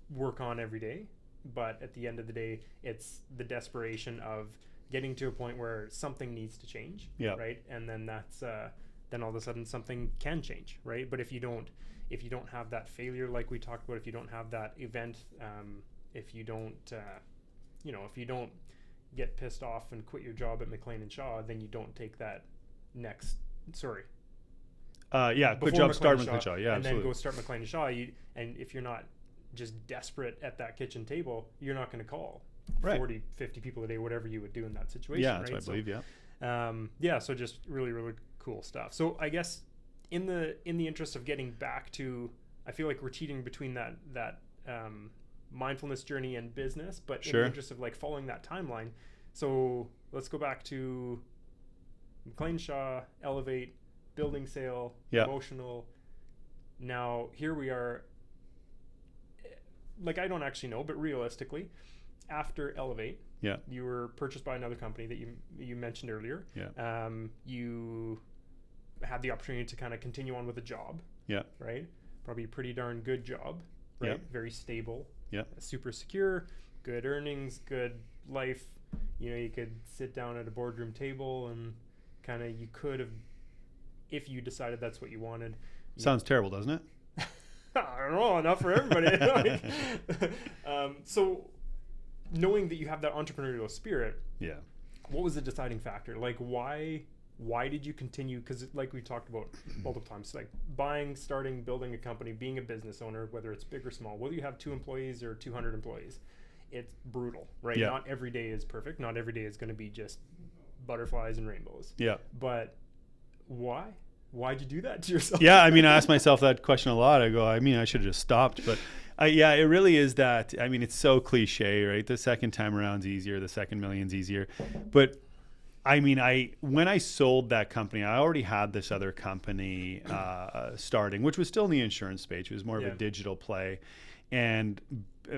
work on every day, but at the end of the day, it's the desperation of getting to a point where something needs to change. Yeah. Right. And then that's, then all of a sudden something can change. Right. But if you don't have that failure, like we talked about, if you don't have that event, if you don't, if you don't get pissed off and quit your job at McLean and Shaw, then you don't take that next. Quit job, start McLean and Shaw. Yeah, and then go start McLean and Shaw. And if you're not just desperate at that kitchen table, you're not going to call 40, 50 people a day, whatever you would do in that situation. Yeah, that's what I believe. So just really, really cool stuff. So I guess in the interest of getting back to, I feel like we're cheating between that mindfulness journey and business, but in the interest of like following that timeline. So let's go back to McLean Shaw, Elevate, building sale, emotional. Now here we are, like, I don't actually know, but realistically, after Elevate, you were purchased by another company that you mentioned earlier. You had the opportunity to kind of continue on with a job. Right? Probably a pretty darn good job, right? Very stable. Super secure, good earnings, good life. You could sit down at a boardroom table and kind of, you could have, if you decided that's what you wanted. Sounds terrible, doesn't it? I don't know, not for everybody. So knowing that you have that entrepreneurial spirit, what was the deciding factor? Like, why did you continue? Because like we talked about multiple times, like buying, starting, building a company, being a business owner, whether it's big or small, whether you have 2 employees or 200 employees, it's brutal, right? Not every day is perfect. Not every day is going to be just butterflies and rainbows. But why? Why'd you do that to yourself? I asked myself that question a lot. I go, I should have just stopped. But it really is that. It's so cliche, right? The second time around's easier. The second million's easier. But when I sold that company, I already had this other company starting, which was still in the insurance space. It was more of a digital play, and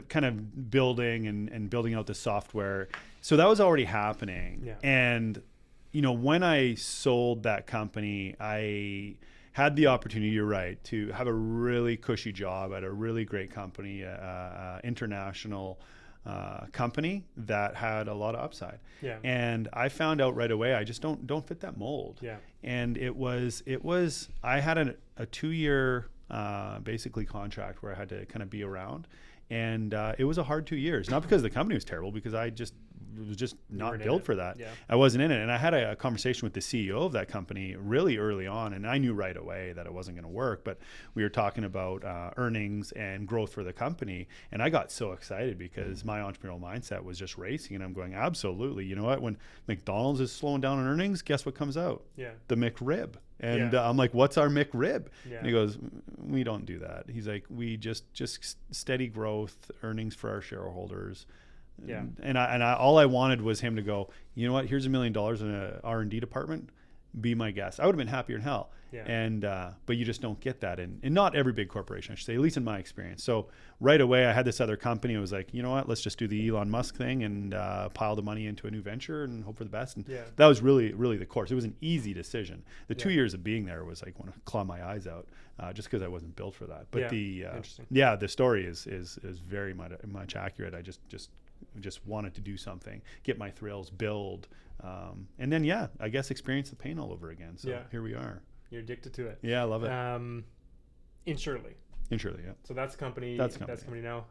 kind of building and building out the software. So that was already happening. And when I sold that company, I had the opportunity, you're right, to have a really cushy job at a really great company, international company that had a lot of upside. Yeah. And I found out right away I just don't fit that mold. Yeah. And it was I had a 2-year basically contract where I had to kind of be around, and it was a hard 2 years. Not because the company was terrible, because I was just not built for that. Yeah. I wasn't in it. And I had a conversation with the CEO of that company really early on, and I knew right away that it wasn't going to work. But we were talking about earnings and growth for the company, and I got so excited because my entrepreneurial mindset was just racing, and I'm going, absolutely. You know what? When McDonald's is slowing down on earnings, guess what comes out? Yeah. The McRib. And I'm like, what's our McRib? Yeah. And he goes, we don't do that. He's like, we just steady growth, earnings for our shareholders. Yeah. And I all I wanted was him to go, you know what, here's $1 million in a R&D department, be my guest. I would have been happier than hell. Yeah. And but you just don't get that in not every big corporation, I should say, at least in my experience. So right away I had this other company. I was like, you know what, let's just do the Elon Musk thing and pile the money into a new venture and hope for the best. And that was really the course. It was an easy decision. The 2 years of being there was like, I want to claw my eyes out just because I wasn't built for that. But the story is very much accurate. I just wanted to do something, get my thrills, build, and then I guess experience the pain all over again. So here we are. You're addicted to it. Yeah, I love it. Insurely. Yeah. So that's company. That's company now.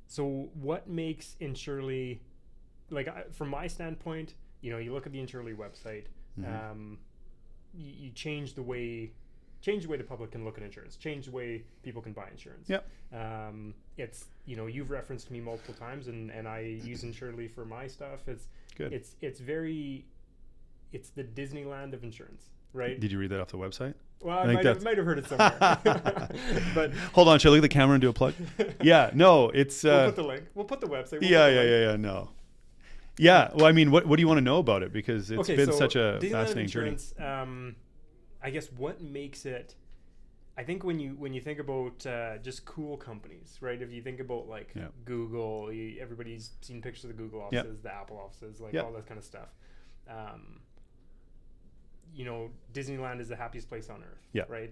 So what makes Insurely, like from my standpoint, you look at the Insurely website, you change the way the public can look at insurance, change the way people can buy insurance. Yep. It's, you've referenced me multiple times, and I use Insurely for my stuff. It's good. It's the Disneyland of insurance, right? Did you read that off the website? Well, I might have heard it somewhere. But hold on, should I look at the camera and do a plug? Yeah, no, it's. We'll put the link. We'll put the website. No. Yeah, well, I mean, what do you want to know about it? Because it's been such a Disneyland fascinating journey. I guess what makes it, I think when you think about just cool companies, right? If you think about Google, everybody's seen pictures of the Google offices, the Apple offices, all that kind of stuff. Disneyland is the happiest place on earth, right?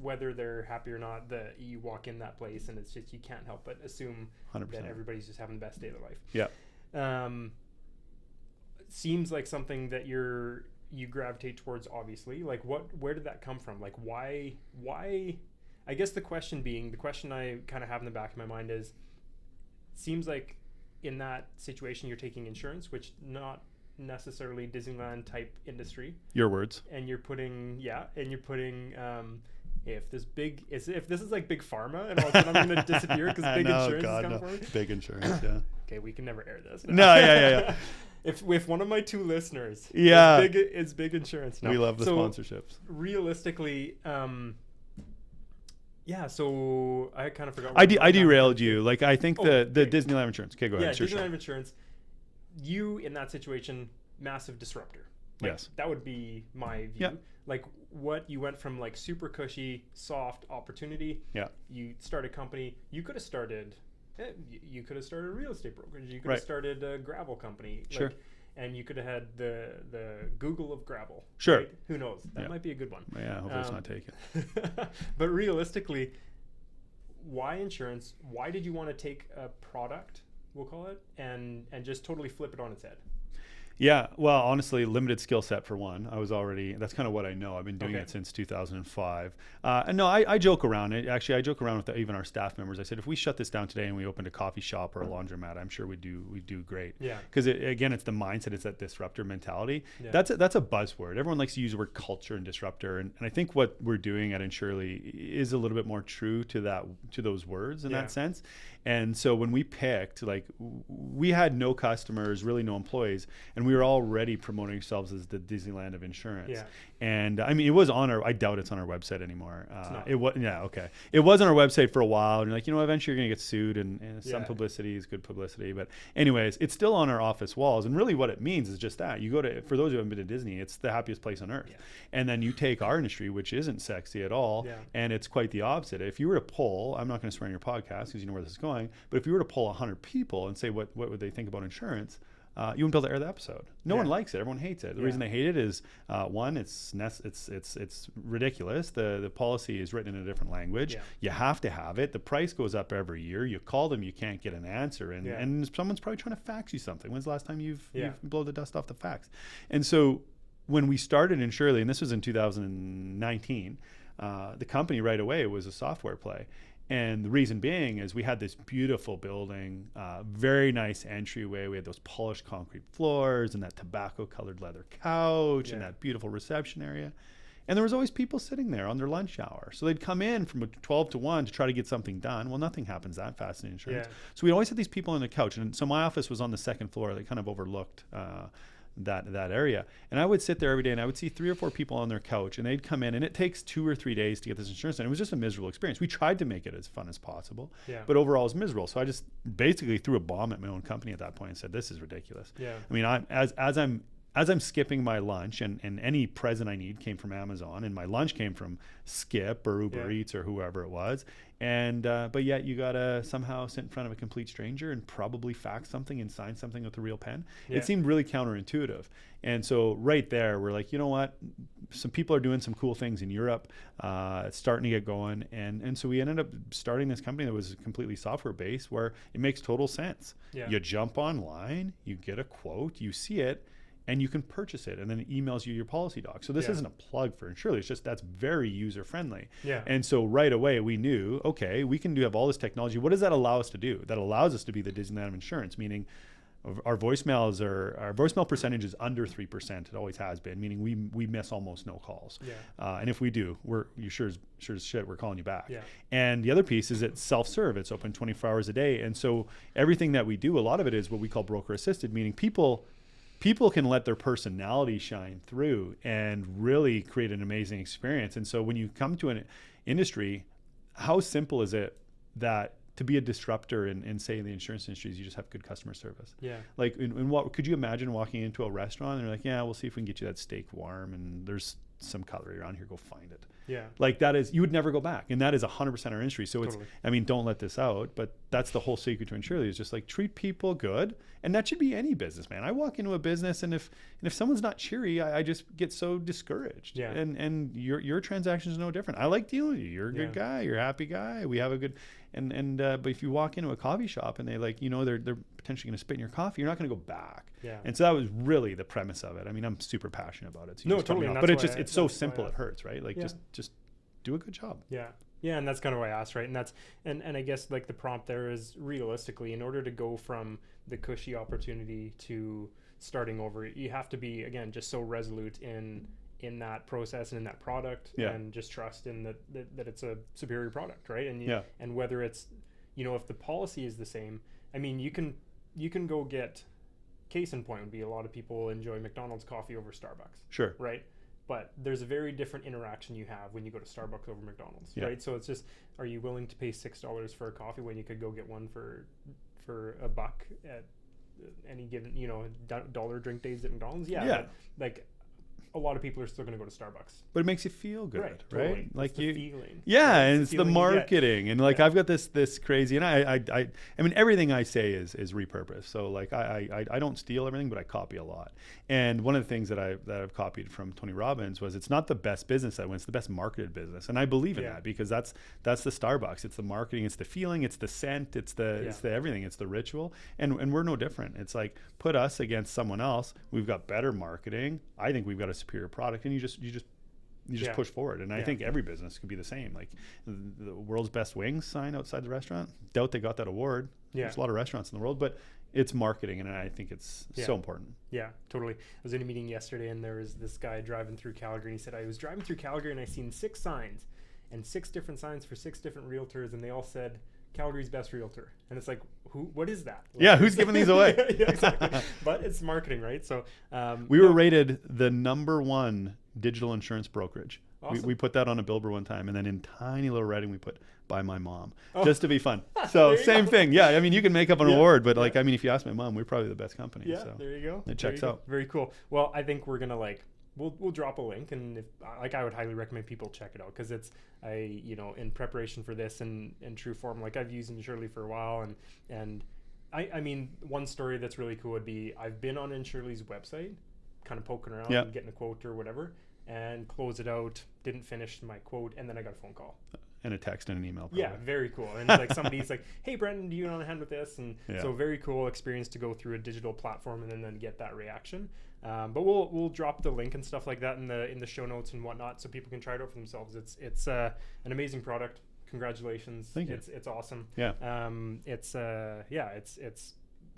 Whether they're happy or not, you walk in that place and it's just, you can't help but assume 100%. that everybody's just having the best day of their life. Yeah. Seems like something that you gravitate towards, obviously. Where did that come from? Why I guess the question I kind of have in the back of my mind is, seems like in that situation you're taking insurance, which not necessarily Disneyland type industry. Your words. And you're putting if this is like big pharma and all of a sudden I'm going to disappear because big insurance is coming for me. Big insurance, yeah. Okay, we can never air this. No, yeah. If one of my two listeners is big insurance. No. We love the sponsorships. Realistically, so I kind of forgot. I derailed you. I think the Disneyland insurance. Okay, go ahead. Yeah, Disneyland insurance. You in that situation, massive disruptor. Yes. That would be my view. Yeah. What you went from super cushy, soft opportunity. Yeah. You start a company. You could have started. You could have started a real estate brokerage. You could have started a gravel company. Sure. And you could have had the Google of gravel. Sure. Right? Who knows? That might be a good one. Yeah, hopefully it's not taken. But realistically, why insurance? Why did you want to take a product, we'll call it, and just totally flip it on its head? Yeah, well, honestly, limited skill set for one. That's kind of what I know. I've been doing it since 2005. And no, I joke around it. Actually, I joke around with even our staff members. I said, if we shut this down today and we opened a coffee shop or a laundromat, I'm sure we'd do great. Yeah. Because again, it's the mindset. It's that disruptor mentality. Yeah. That's a buzzword. Everyone likes to use the word culture and disruptor. And I think what we're doing at Insurely is a little bit more true to those words in that sense. And so when we picked, we had no customers, really no employees, and we were already promoting ourselves as the Disneyland of insurance. Yeah. And I mean, it was I doubt it's on our website anymore. It was, okay. It was on our website for a while, and eventually you're going to get sued, and some publicity is good publicity. But anyways, it's still on our office walls. And really what it means is just that. For those who haven't been to Disney, it's the happiest place on earth. Yeah. And then you take our industry, which isn't sexy at all, and it's quite the opposite. If you were to poll, I'm not going to swear on your podcast because you know where this is going, but if you were to poll 100 people and say what would they think about insurance, you wouldn't be able to air the episode. No one likes it. Everyone hates it. The Yeah. reason they hate it is one, it's ridiculous. The policy is written in a different language. Yeah. You have to have it. The price goes up every year. You call them, you can't get an answer, and someone's probably trying to fax you something. When's the last time you've blown the dust off the fax? And so when we started Insurely, and this was in 2019, the company right away was a software play. And the reason being is we had this beautiful building, very nice entryway. We had those polished concrete floors and that tobacco colored leather couch and that beautiful reception area. And there was always people sitting there on their lunch hour. So they'd come in from 12 to 1 to try to get something done. Well, nothing happens that fast in insurance. Yeah. So we always had these people on the couch. And so my office was on the second floor. They kind of overlooked that area. And I would sit there every day and I would see 3 or 4 people on their couch, and they'd come in, and it takes 2 or 3 days to get this insurance done. It was just a miserable experience. We tried to make it as fun as possible, but overall it was miserable. So I just basically threw a bomb at my own company at that point and said, this is ridiculous. Yeah. I mean, as I'm skipping my lunch, and any present I need came from Amazon, and my lunch came from Skip or Uber Eats or whoever it was. And but yet you gotta somehow sit in front of a complete stranger and probably fax something and sign something with a real pen. Yeah. It seemed really counterintuitive. And so right there, we're like, you know what? Some people are doing some cool things in Europe. It's starting to get going. And so we ended up starting this company that was completely software based, where it makes total sense. Yeah. You jump online, you get a quote, you see it, and you can purchase it, and then it emails you your policy doc. So this isn't a plug for Insurely. It's just that's very user friendly. Yeah. And so right away we knew, okay, we can have all this technology. What does that allow us to do? That allows us to be the Disneyland of insurance, meaning our voicemail percentage is under 3%. It always has been, meaning we miss almost no calls. Yeah. And if we do, you sure as shit, we're calling you back. Yeah. And the other piece is it's self-serve. It's open 24 hours a day. And so everything that we do, a lot of it is what we call broker assisted, meaning people can let their personality shine through and really create an amazing experience. And so when you come to an industry, how simple is it that to be a disruptor in say in the insurance industry is you just have good customer service? Yeah. Like in what could you imagine walking into a restaurant and they're like, yeah, we'll see if we can get you that steak warm, and there's some cutlery around here, go find it. Yeah. Like that is, you would never go back. And that is 100% our industry. So totally. I mean, don't let this out, but that's the whole secret to Insurely, is just like treat people good. And that should be any business, man. I walk into a business and if someone's not cheery, I just get so discouraged. Yeah. And your transaction is no different. I like dealing with you. You're a good guy. You're a happy guy. We have a good, but if you walk into a coffee shop and they they're potentially going to spit in your coffee, you're not going to go back. Yeah. And so that was really the premise of it. I mean, I'm super passionate about it. So no, totally. But it's so simple. It hurts, right? Like just do a good job. Yeah. Yeah. And that's kind of why I asked, right? And that's, and I guess like the prompt there is, realistically, in order to go from the cushy opportunity to starting over, you have to be, again, just so resolute in that process and in that product, and just trust in that it's a superior product, right? And and whether it's, if the policy is the same, I mean, you can go get, case in point would be, a lot of people enjoy McDonald's coffee over Starbucks. Sure. Right? But there's a very different interaction you have when you go to Starbucks over McDonald's, right? So it's just, are you willing to pay $6 for a coffee when you could go get one for $1 at any given, dollar drink days at McDonald's? Yeah. But, like, a lot of people are still going to go to Starbucks, but it makes you feel good, right? Totally. Like you, feeling. Yeah, and it's the marketing, and like I've got this crazy, and I mean, everything I say is repurposed. So like I don't steal everything, but I copy a lot. And one of the things that I've copied from Tony Robbins was, it's not the best business that wins, it's the best marketed business, and I believe in that, because that's the Starbucks. It's the marketing, it's the feeling, it's the scent, it's the everything, it's the ritual, and we're no different. It's like, put us against someone else, we've got better marketing. I think we've got a superior product, and you just push forward. And I think every business could be the same. Like the world's best wings sign outside the restaurant, doubt they got that award. There's a lot of restaurants in the world, but it's marketing, and I think it's so important. Yeah, totally. I was in a meeting yesterday, and there was this guy driving through Calgary, and he said, I was driving through Calgary and I seen 6 signs, and 6 different signs for 6 different realtors, and they all said Calgary's best realtor. And it's like, what is that? Like, who's giving these away? Exactly. But it's marketing, right? So we were rated the #1 digital insurance brokerage. Awesome. We put that on a billboard one time, and then in tiny little writing we put, by my mom, just to be fun. So same thing. Yeah, I mean, you can make up an award, but like, I mean, if you ask my mom, we're probably the best company. Yeah, so there you go. It checks out. Very cool. Well, I think we're gonna we'll drop a link, and if, I would highly recommend people check it out, because it's in preparation for this and in true form, like I've used Insurely for a while, and I mean, one story that's really cool would be I've been on Insurely's website, kind of poking around, Yeah. getting a quote or whatever, and close it out, didn't finish my quote, and then I got a phone call. And a text and an email. Probably. Yeah, very cool. And like somebody's like, "Hey, Brenton, do you want to hand with this?" And Yeah. so very cool experience to go through a digital platform and then get that reaction. But we'll drop the link and stuff like that in the show notes and whatnot, so people can try it out for themselves. It's an amazing product. Congratulations. Thank you. It's awesome. Yeah. It's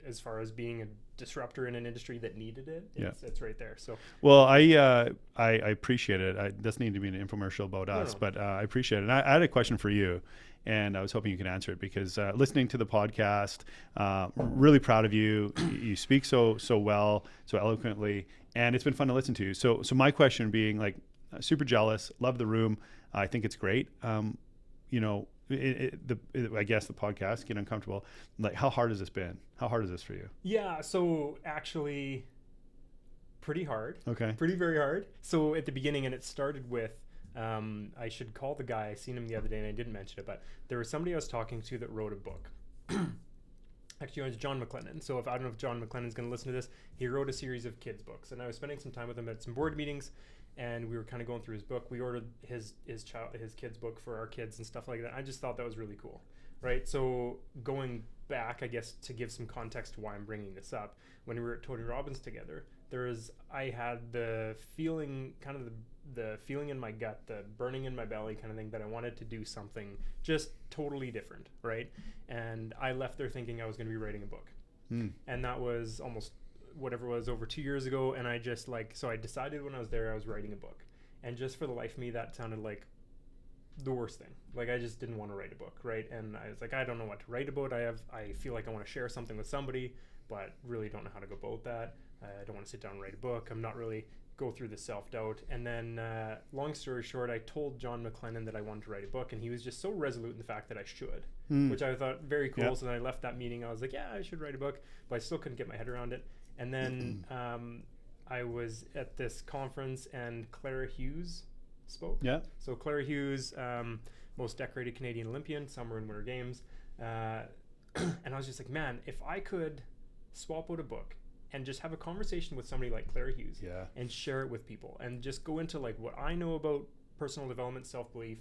as far as being a disruptor in an industry that needed it, it's right there. So well, I appreciate it. It doesn't need to be an infomercial about us, but I appreciate it. And I had a question for you, and I was hoping you could answer it because listening to the podcast, really proud of you. You speak so well, so eloquently, and it's been fun to listen to. So my question being like, super jealous, love the room. I think it's great. You know, I guess the podcast, get uncomfortable. Like, how hard has this been? How hard is this for you? Yeah, so actually pretty hard. Okay. Pretty very hard. So at the beginning, and it started with, I should call the guy, I seen him the other day and I didn't mention it, but there was somebody I was talking to that wrote a book. Actually, it was John McLean. So I don't know if John McLean is going to listen to this. He wrote a series of kids books, and I was spending some time with him at some board meetings, and we were kind of going through his book. We ordered his kids book for our kids and stuff like that. I just thought that was really cool, right? So going back, I guess, to give some context to why I'm bringing this up, when we were at Tony Robbins together, I had the feeling, kind of the feeling in my gut, the burning in my belly kind of thing, that I wanted to do something just totally different, right? And I left there thinking I was going to be writing a book. And that was almost whatever it was, over 2 years ago. And I just so I decided when I was there I was writing a book, and just for the life of me that sounded like the worst thing. Like, I just didn't want to write a book, right? And I was like, I don't know what to write about. I feel like I want to share something with somebody, but really don't know how to go about that. I don't want to sit down and write a book. I'm not really go through the self-doubt. And then long story short, I told John McLennan that I wanted to write a book, and he was just so resolute in the fact that I should, which I thought very cool. Yeah. So then I left that meeting, I was like, yeah, I should write a book, but I still couldn't get my head around it. And then I was at this conference and Clara Hughes spoke. Yeah. So Clara Hughes, most decorated Canadian Olympian, Summer and Winter Games. And I was just like, man, if I could swap out a book and just have a conversation with somebody like Clara Hughes, and share it with people, and just go into like what I know about personal development, self-belief,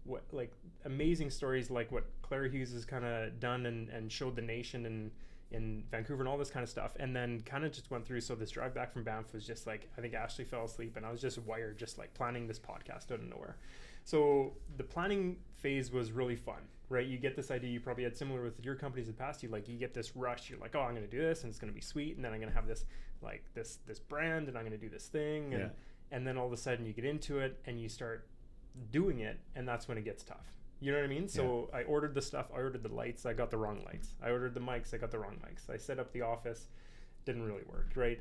what like amazing stories like what Clara Hughes has kind of done and showed the nation in Vancouver and all this kind of stuff, and then kind of just went through. So this drive back from Banff was just like, I think Ashley fell asleep and I was just wired, just like planning this podcast out of nowhere. So the planning phase was really fun, right? You get this idea, you probably had similar with your companies in the past, you get this rush, you're like, oh, I'm going to do this and it's going to be sweet, and then I'm going to have this like this brand, and I'm going to do this thing, and then all of a sudden you get into it and you start doing it, and that's when it gets tough. You know what I mean? So I ordered the stuff, I ordered the lights, I got the wrong lights. I ordered the mics, I got the wrong mics. I set up the office, didn't really work, right?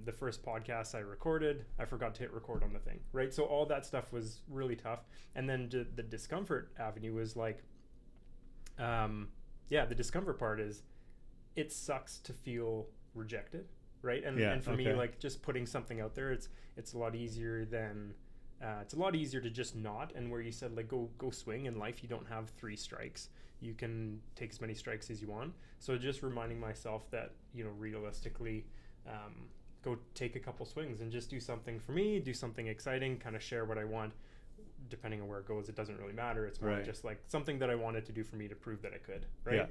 The first podcast I recorded, I forgot to hit record on the thing, right? So all that stuff was really tough. And then the discomfort avenue was like, the discomfort part is it sucks to feel rejected, right? And for me, like, just putting something out there, it's a lot easier than... it's a lot easier to just not, and where you said like go swing in life, you don't have 3 strikes, you can take as many strikes as you want. So just reminding myself that, you know, realistically, go take a couple swings and just do something for me, do something exciting, kind of share what I want. Depending on where it goes, it doesn't really matter. It's more just like something that I wanted to do for me to prove that I could, right?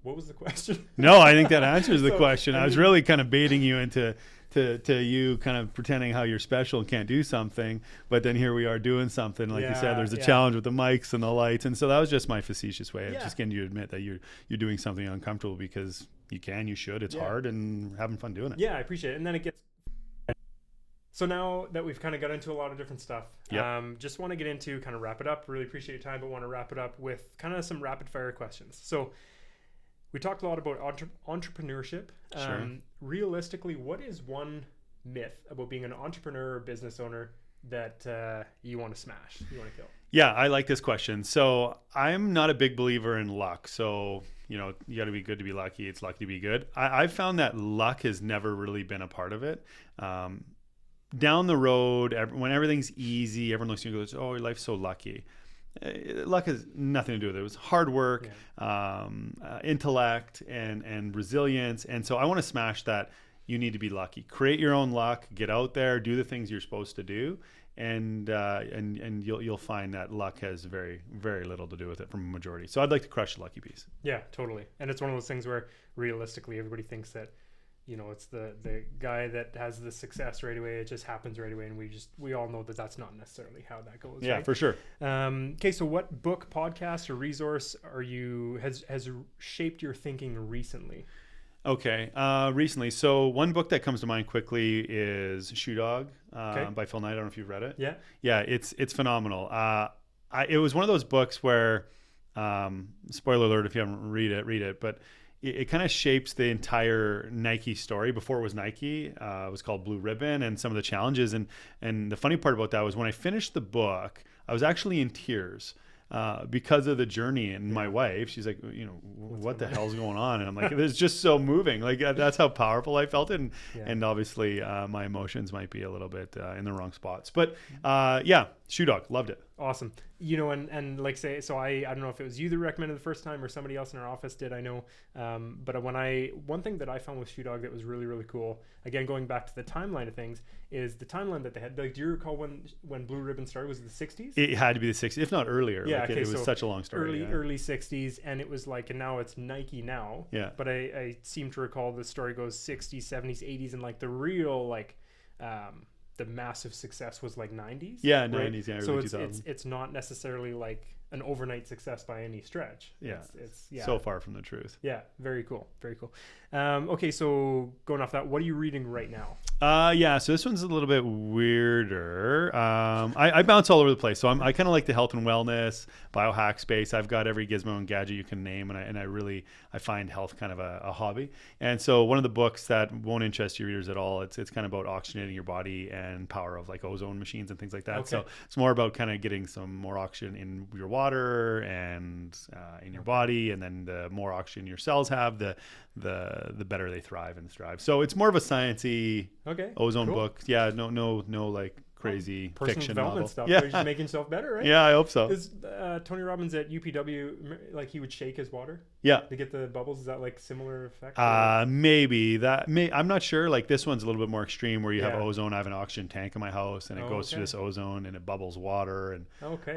What was the question? No, I think that answers the question. I was really kind of baiting you into you kind of pretending how you're special and can't do something, but then here we are doing something. Like you said, there's a challenge with the mics and the lights, and so that was just my facetious way of just getting you to admit that you're doing something uncomfortable, because you should. It's hard, and having fun doing it. Yeah, I appreciate it. And then it gets... So now that we've kind of got into a lot of different stuff, just want to get into, kind of wrap it up. Really appreciate your time, but want to wrap it up with kind of some rapid fire questions. So we talked a lot about entrepreneurship. Realistically, what is one myth about being an entrepreneur or business owner that you want to smash, you want to kill? Yeah, I like this question. So I'm not a big believer in luck. So, you know, you got to be good to be lucky. It's lucky to be good. I've found that luck has never really been a part of it. Down the road, when everything's easy, everyone looks at you and goes, oh, your life's so lucky. luck has nothing to do with it. It was hard work, intellect, and resilience. And so I want to smash that. You need to be lucky. Create your own luck. Get out there. Do the things you're supposed to do, and you'll find that luck has very, very little to do with it from a majority. So I'd like to crush the lucky piece. Yeah, totally. And it's one of those things where realistically everybody thinks that, you know, it's the guy that has the success right away. It just happens right away, and we all know that that's not necessarily how that goes. Yeah, right? for sure. Okay, so what book, podcast, or resource has shaped your thinking recently? Okay, recently. So one book that comes to mind quickly is Shoe Dog by Phil Knight. I don't know if you've read it. Yeah, it's phenomenal. It was one of those books where, spoiler alert if you haven't read it, but it kind of shapes the entire Nike story. Before it was Nike, it was called Blue Ribbon, and some of the challenges. And the funny part about that was when I finished the book, I was actually in tears. Because of the journey, and my wife, she's like, you know, what the hell's going on? And I'm like, it's just so moving. Like that's how powerful I felt it. And obviously my emotions might be a little bit in the wrong spots, but Shoe Dog, loved it. Awesome. You know, and like say, so I don't know if it was you that recommended the first time or somebody else in our office did, I know. But one thing that I found with Shoe Dog that was really, really cool, again, going back to the timeline of things, is the timeline that they had. Like, do you recall when Blue Ribbon started? Was it the 60s? It had to be the 60s, if not earlier. Yeah, like okay, it was such a long story. Early 60s, and it was like, and now it's Nike now. Yeah. But I seem to recall the story goes 60s, 70s, 80s, and like the real the massive success was like 90s. Yeah, right? 90s, yeah, so early 2000s. it's not necessarily like an overnight success by any stretch. Yeah, it's so far from the truth. Yeah, very cool, very cool. Okay, so going off that, what are you reading right now? So this one's a little bit weirder. I bounce all over the place. So I kind of like the health and wellness, biohack space. I've got every gizmo and gadget you can name, and I find health kind of a hobby. And so one of the books that won't interest your readers at all, it's kind of about oxygenating your body and power of like ozone machines and things like that. Okay. So it's more about kind of getting some more oxygen in your water and in your body, and then the more oxygen your cells have, the better they thrive and strive. So it's more of a sciencey ozone book. Yeah, no like crazy personal fiction development novel stuff. Yeah, where you're making yourself better, right? Yeah, I hope so. Is Tony Robbins at UPW, like he would shake his water? Yeah, to get the bubbles. Is that like similar effect? Maybe that. I'm not sure. Like this one's a little bit more extreme, where you have ozone. I have an oxygen tank in my house, and it goes through this ozone, and it bubbles water and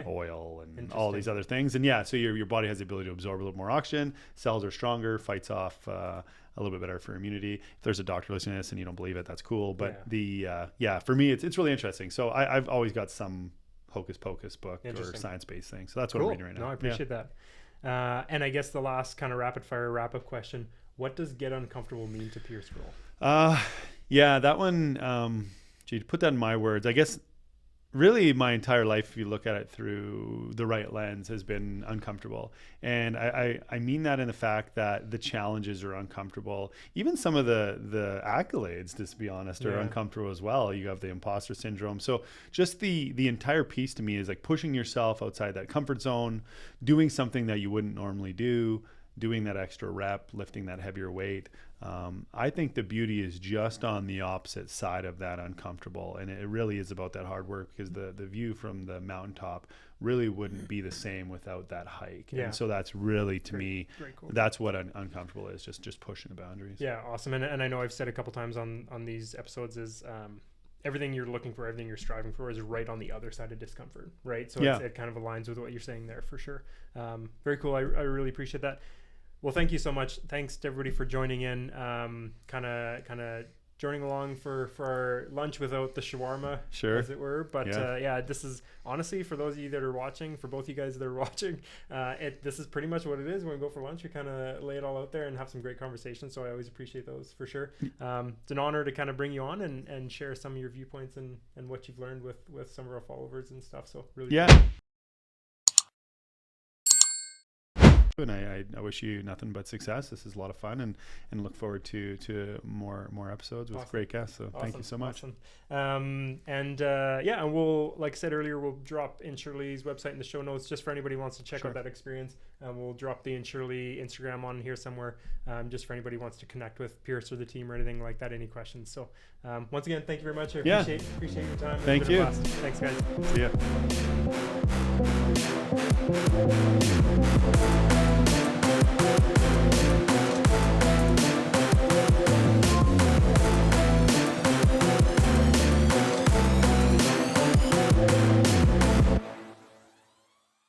oil and all these other things. And so your body has the ability to absorb a little more oxygen. Cells are stronger, fights off a little bit better for immunity. If there's a doctor listening to this and you don't believe it, that's cool. But for me, it's really interesting. So I've always got some hocus pocus book or science-based thing. So that's what I'm reading right now. No, I appreciate that. And I guess the last kind of rapid fire wrap-up question, what does get uncomfortable mean to Pierce Krol? That one, to put that in my words, I guess really my entire life, if you look at it through the right lens, has been uncomfortable. And I mean that in the fact that the challenges are uncomfortable. Even some of the accolades, to be honest, are uncomfortable as well. You have the imposter syndrome. So just the entire piece to me is like pushing yourself outside that comfort zone, doing something that you wouldn't normally do, doing that extra rep, lifting that heavier weight. I think the beauty is just on the opposite side of that uncomfortable. And it really is about that hard work, because the view from the mountaintop really wouldn't be the same without that hike. Yeah. And so that's really, to me, cool. That's what uncomfortable is, just pushing the boundaries. Yeah, awesome. And I know I've said a couple times on these episodes is everything you're looking for, everything you're striving for is right on the other side of discomfort, right? So it kind of aligns with what you're saying there for sure. Very cool. I really appreciate that. Well, thank you so much. Thanks to everybody for joining in, kind of joining along for our lunch without the shawarma, as it were. But this is honestly, for those of you that are watching, for both you guys that are watching, this is pretty much what it is. When we go for lunch, we kind of lay it all out there and have some great conversations. So I always appreciate those for sure. It's an honor to kind of bring you on and share some of your viewpoints and what you've learned with some of our followers and stuff. So really, And I wish you nothing but success. This is a lot of fun, and look forward to more episodes with great guests. So thank you so much. Awesome. And we'll, like I said earlier, we'll drop Insurely's website in the show notes just for anybody who wants to check out that experience. We'll drop the Insurely Instagram on here somewhere, just for anybody who wants to connect with Pierce or the team or anything like that. Any questions? So once again, thank you very much. I appreciate your time. Thank you. Thanks, guys. See ya.